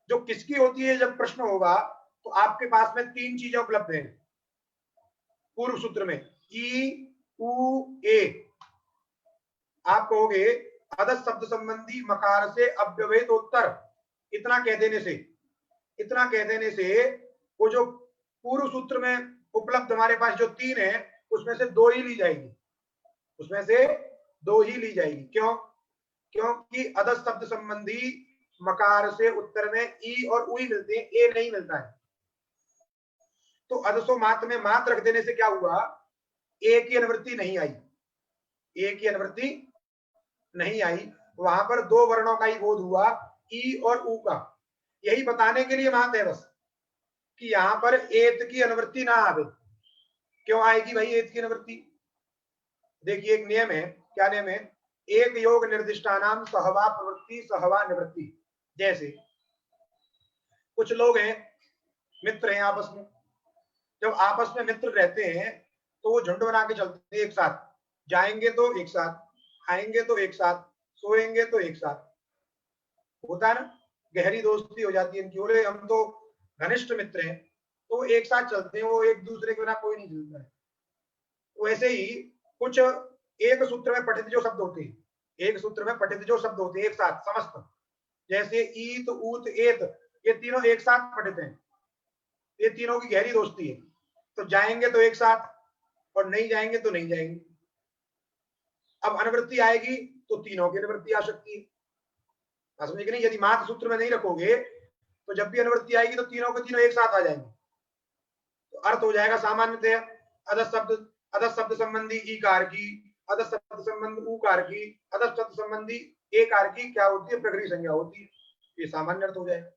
जो किसकी होती है जब प्रश्न होगा तो आपके पास में तीन चीजें उपलब्ध हैं पूर्व सूत्र में, ई उ ए। आप कहोगे अदस शब्द संबंधी मकार से अव्यवहित उत्तर, इतना कह देने से, इतना कह देने से वो जो पूर्व सूत्र में उपलब्ध हमारे पास जो तीन है उसमें से दो ही ली जाएगी, उसमें से दो ही ली जाएगी। क्यों? क्योंकि अदस शब्द संबंधी मकार से उत्तर में ई और उ मिलते हैं, ए नहीं मिलता है। तो अदसो मात में मात रख देने से क्या हुआ? ए की अनुवृत्ति नहीं आई, ए की अनुवृत्ति नहीं आई, वहां पर दो वर्णों का ही बोध हुआ, ई और उ का। यही बताने के लिए मात है बस कि यहां पर एत की अनुवृत्ति ना आवे। क्यों आएगी भाई एत की अनुवृत्ति? देखिए एक नियम है, क्या नियम है? एक योग निर्दिष्टानाम सहवा प्रवृत्ति सहवा निवृत्ति। जैसे कुछ लोग हैं, मित्र हैं आपस में, जब आपस में मित्र रहते हैं तो वो झुंड बना के चलते हैं एक साथ, जाएंगे तो एक साथ, खाएंगे तो एक साथ, सोएंगे तो एक साथ, होता है ना, गहरी दोस्ती हो जाती है इनकी। बोले हम तो घनिष्ठ मित्र हैं, तो वो एक साथ चलते हैं, वो एक दूसरे के बिना कोई नहीं चलता है। वैसे ही कुछ एक सूत्र में पठित जो शब्द होते हैं, एक सूत्र में पठित जो शब्द होते हैं एक साथ समस्त, जैसे ईत ऊत एत, ये तीनों एक साथ पठित हैं, ये तीनों की गहरी दोस्ती है। तो जाएंगे तो एक साथ और नहीं जाएंगे तो नहीं जाएंगे। अब अनुवृत्ति आएगी तो तीनों की अनुवृत्ति आ सकती है, समझे कि नहीं? यदि मात सूत्र में नहीं रखोगे तो जब भी अनुवृत्ति आएगी तो तीनों के तीनों एक साथ आ जाएंगे, तो अर्थ हो जाएगा सामान्यतः अदस शब्द संबंधी ई कार की, अदस शब्द संबंध उ कार की, अदस शब्द संबंधी ए कार की क्या होती है? प्रकृति संज्ञा होती है। ये सामान्य अर्थ हो जाएगा।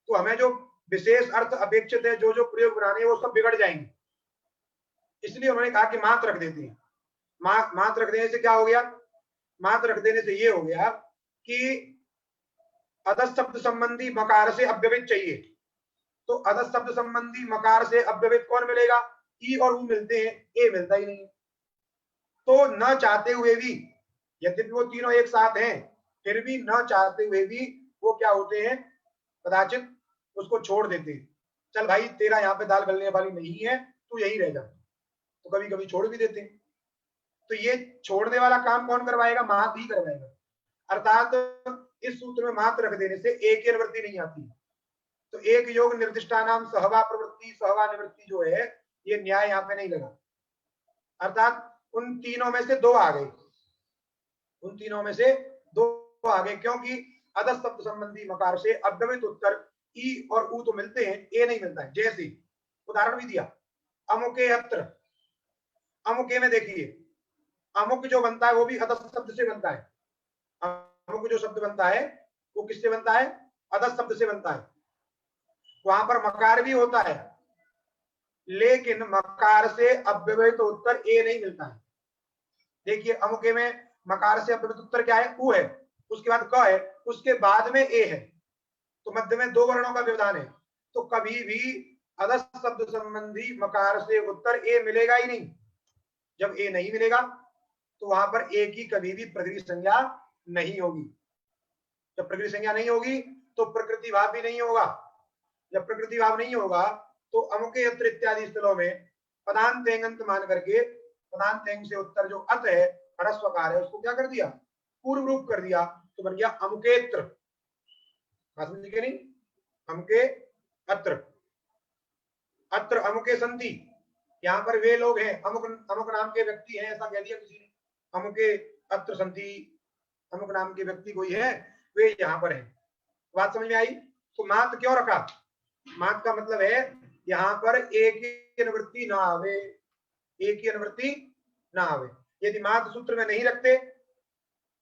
तो हमें जो विशेष अर्थ अपेक्षित है, जो जो प्रयोग बनाने हैं वो सब बिगड़ जाएंगे, इसलिए उन्होंने कहा कि मात रख देते हैं। मात रख देने से क्या हो गया? मात रख देने से ये हो गया कि अदस शब्द संबंधी मकार से अव्यवहित चाहिए, तो अदस शब्द संबंधी मकार से अव्यवहित कौन मिलेगा? ई और उ मिलते हैं, ए मिलता ही नहीं। तो न चाहते हुए भी, यद्यपि वो तीनों एक साथ हैं, फिर भी न चाहते हुए भी वो क्या होते हैं? कदाचित उसको छोड़ देते हैं। चल भाई तेरा यहाँ पे दाल गलने वाली नहीं है, तू यही रह जा, तो कभी कभी छोड़ भी देते हैं। तो ये छोड़ने वाला काम कौन करवाएगा? मात ही करवाएगा। अर्थात इस सूत्र में मात रख देने से एक की अनुवृत्ति नहीं आती। तो एक योग निर्दिष्टानाम सहवा प्रवृत्ति सहवा निवृत्ति जो है, ये न्याय यहाँ पे नहीं लगा। अर्थात उन तीनों में से दो आ गए, उन तीनों में से दो आ गए, क्योंकि अदस शब्द संबंधी मकार से अव्यवहित उत्तर ई और उ तो मिलते हैं, ए नहीं मिलता है। जैसे उदाहरण भी दिया, अमुके अत्र, अमुके में देखिए अमुक जो बनता है वो भी अदस शब्द से बनता है। अमुक जो शब्द बनता है वो किससे बनता है? अदस शब्द से बनता है। वहां पर मकार भी होता है, लेकिन मकार से अव्यवहित उत्तर ए नहीं मिलता है। देखिए अमुके में मकार से अव्यवहित उत्तर क्या है? उ है, उसके बाद क है, उसके बाद में ए है, तो मध्य में दो वर्णों का व्यवधान है। तो कभी भी अदस शब्द संबंधी मकार से उत्तर ए मिलेगा ही नहीं। जब ए नहीं मिलेगा तो वहां पर ए की कभी भी प्रकृति संज्ञा नहीं होगी। जब प्रकृति संज्ञा नहीं होगी तो प्रकृति भाव भी नहीं होगा। जब प्रकृति भाव नहीं होगा तो अमुके अत्र इत्यादि स्थलों में पदांत मान करके, पदांत से उत्तर जो अत है, ह्रस्वकार है, उसको क्या कर दिया? पूर्व रूप कर दिया, तो बन गया अमुकेत्र। समझ गए नहीं? अमुके अत्र, अत्र अमुके संति, यहाँ पर वे लोग हैं, अमुक अमुक नाम के व्यक्ति हैं, ऐसा कह दिया किसी ने। अमुके अत्र संति, अमुक नाम के व्यक्ति कोई है, वे यहाँ पर है। बात समझ में आई? तो मात क्यों रखा? मात का मतलब है यहाँ पर एक की अनुवृत्ति ना आवे, एक की अनुवृत्ति ना आवे। यदि मात सूत्र में नहीं रखते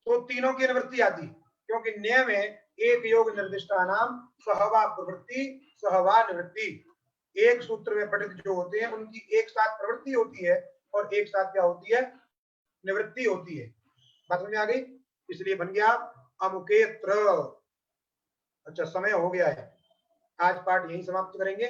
तो तीनों की निवृत्ति आती, क्योंकि न्याय में एक योग निर्दिष्टा नाम सहवा प्रवृत्ति सहवा निवृत्ति। एक सूत्र में पठित जो होते हैं उनकी एक साथ प्रवृत्ति होती है और एक साथ क्या होती है, निवृत्ति होती है। बात समझ में आ गई? इसलिए बन गया अमुकेत्र। अच्छा, समय हो गया है, आज पाठ यहीं समाप्त करेंगे।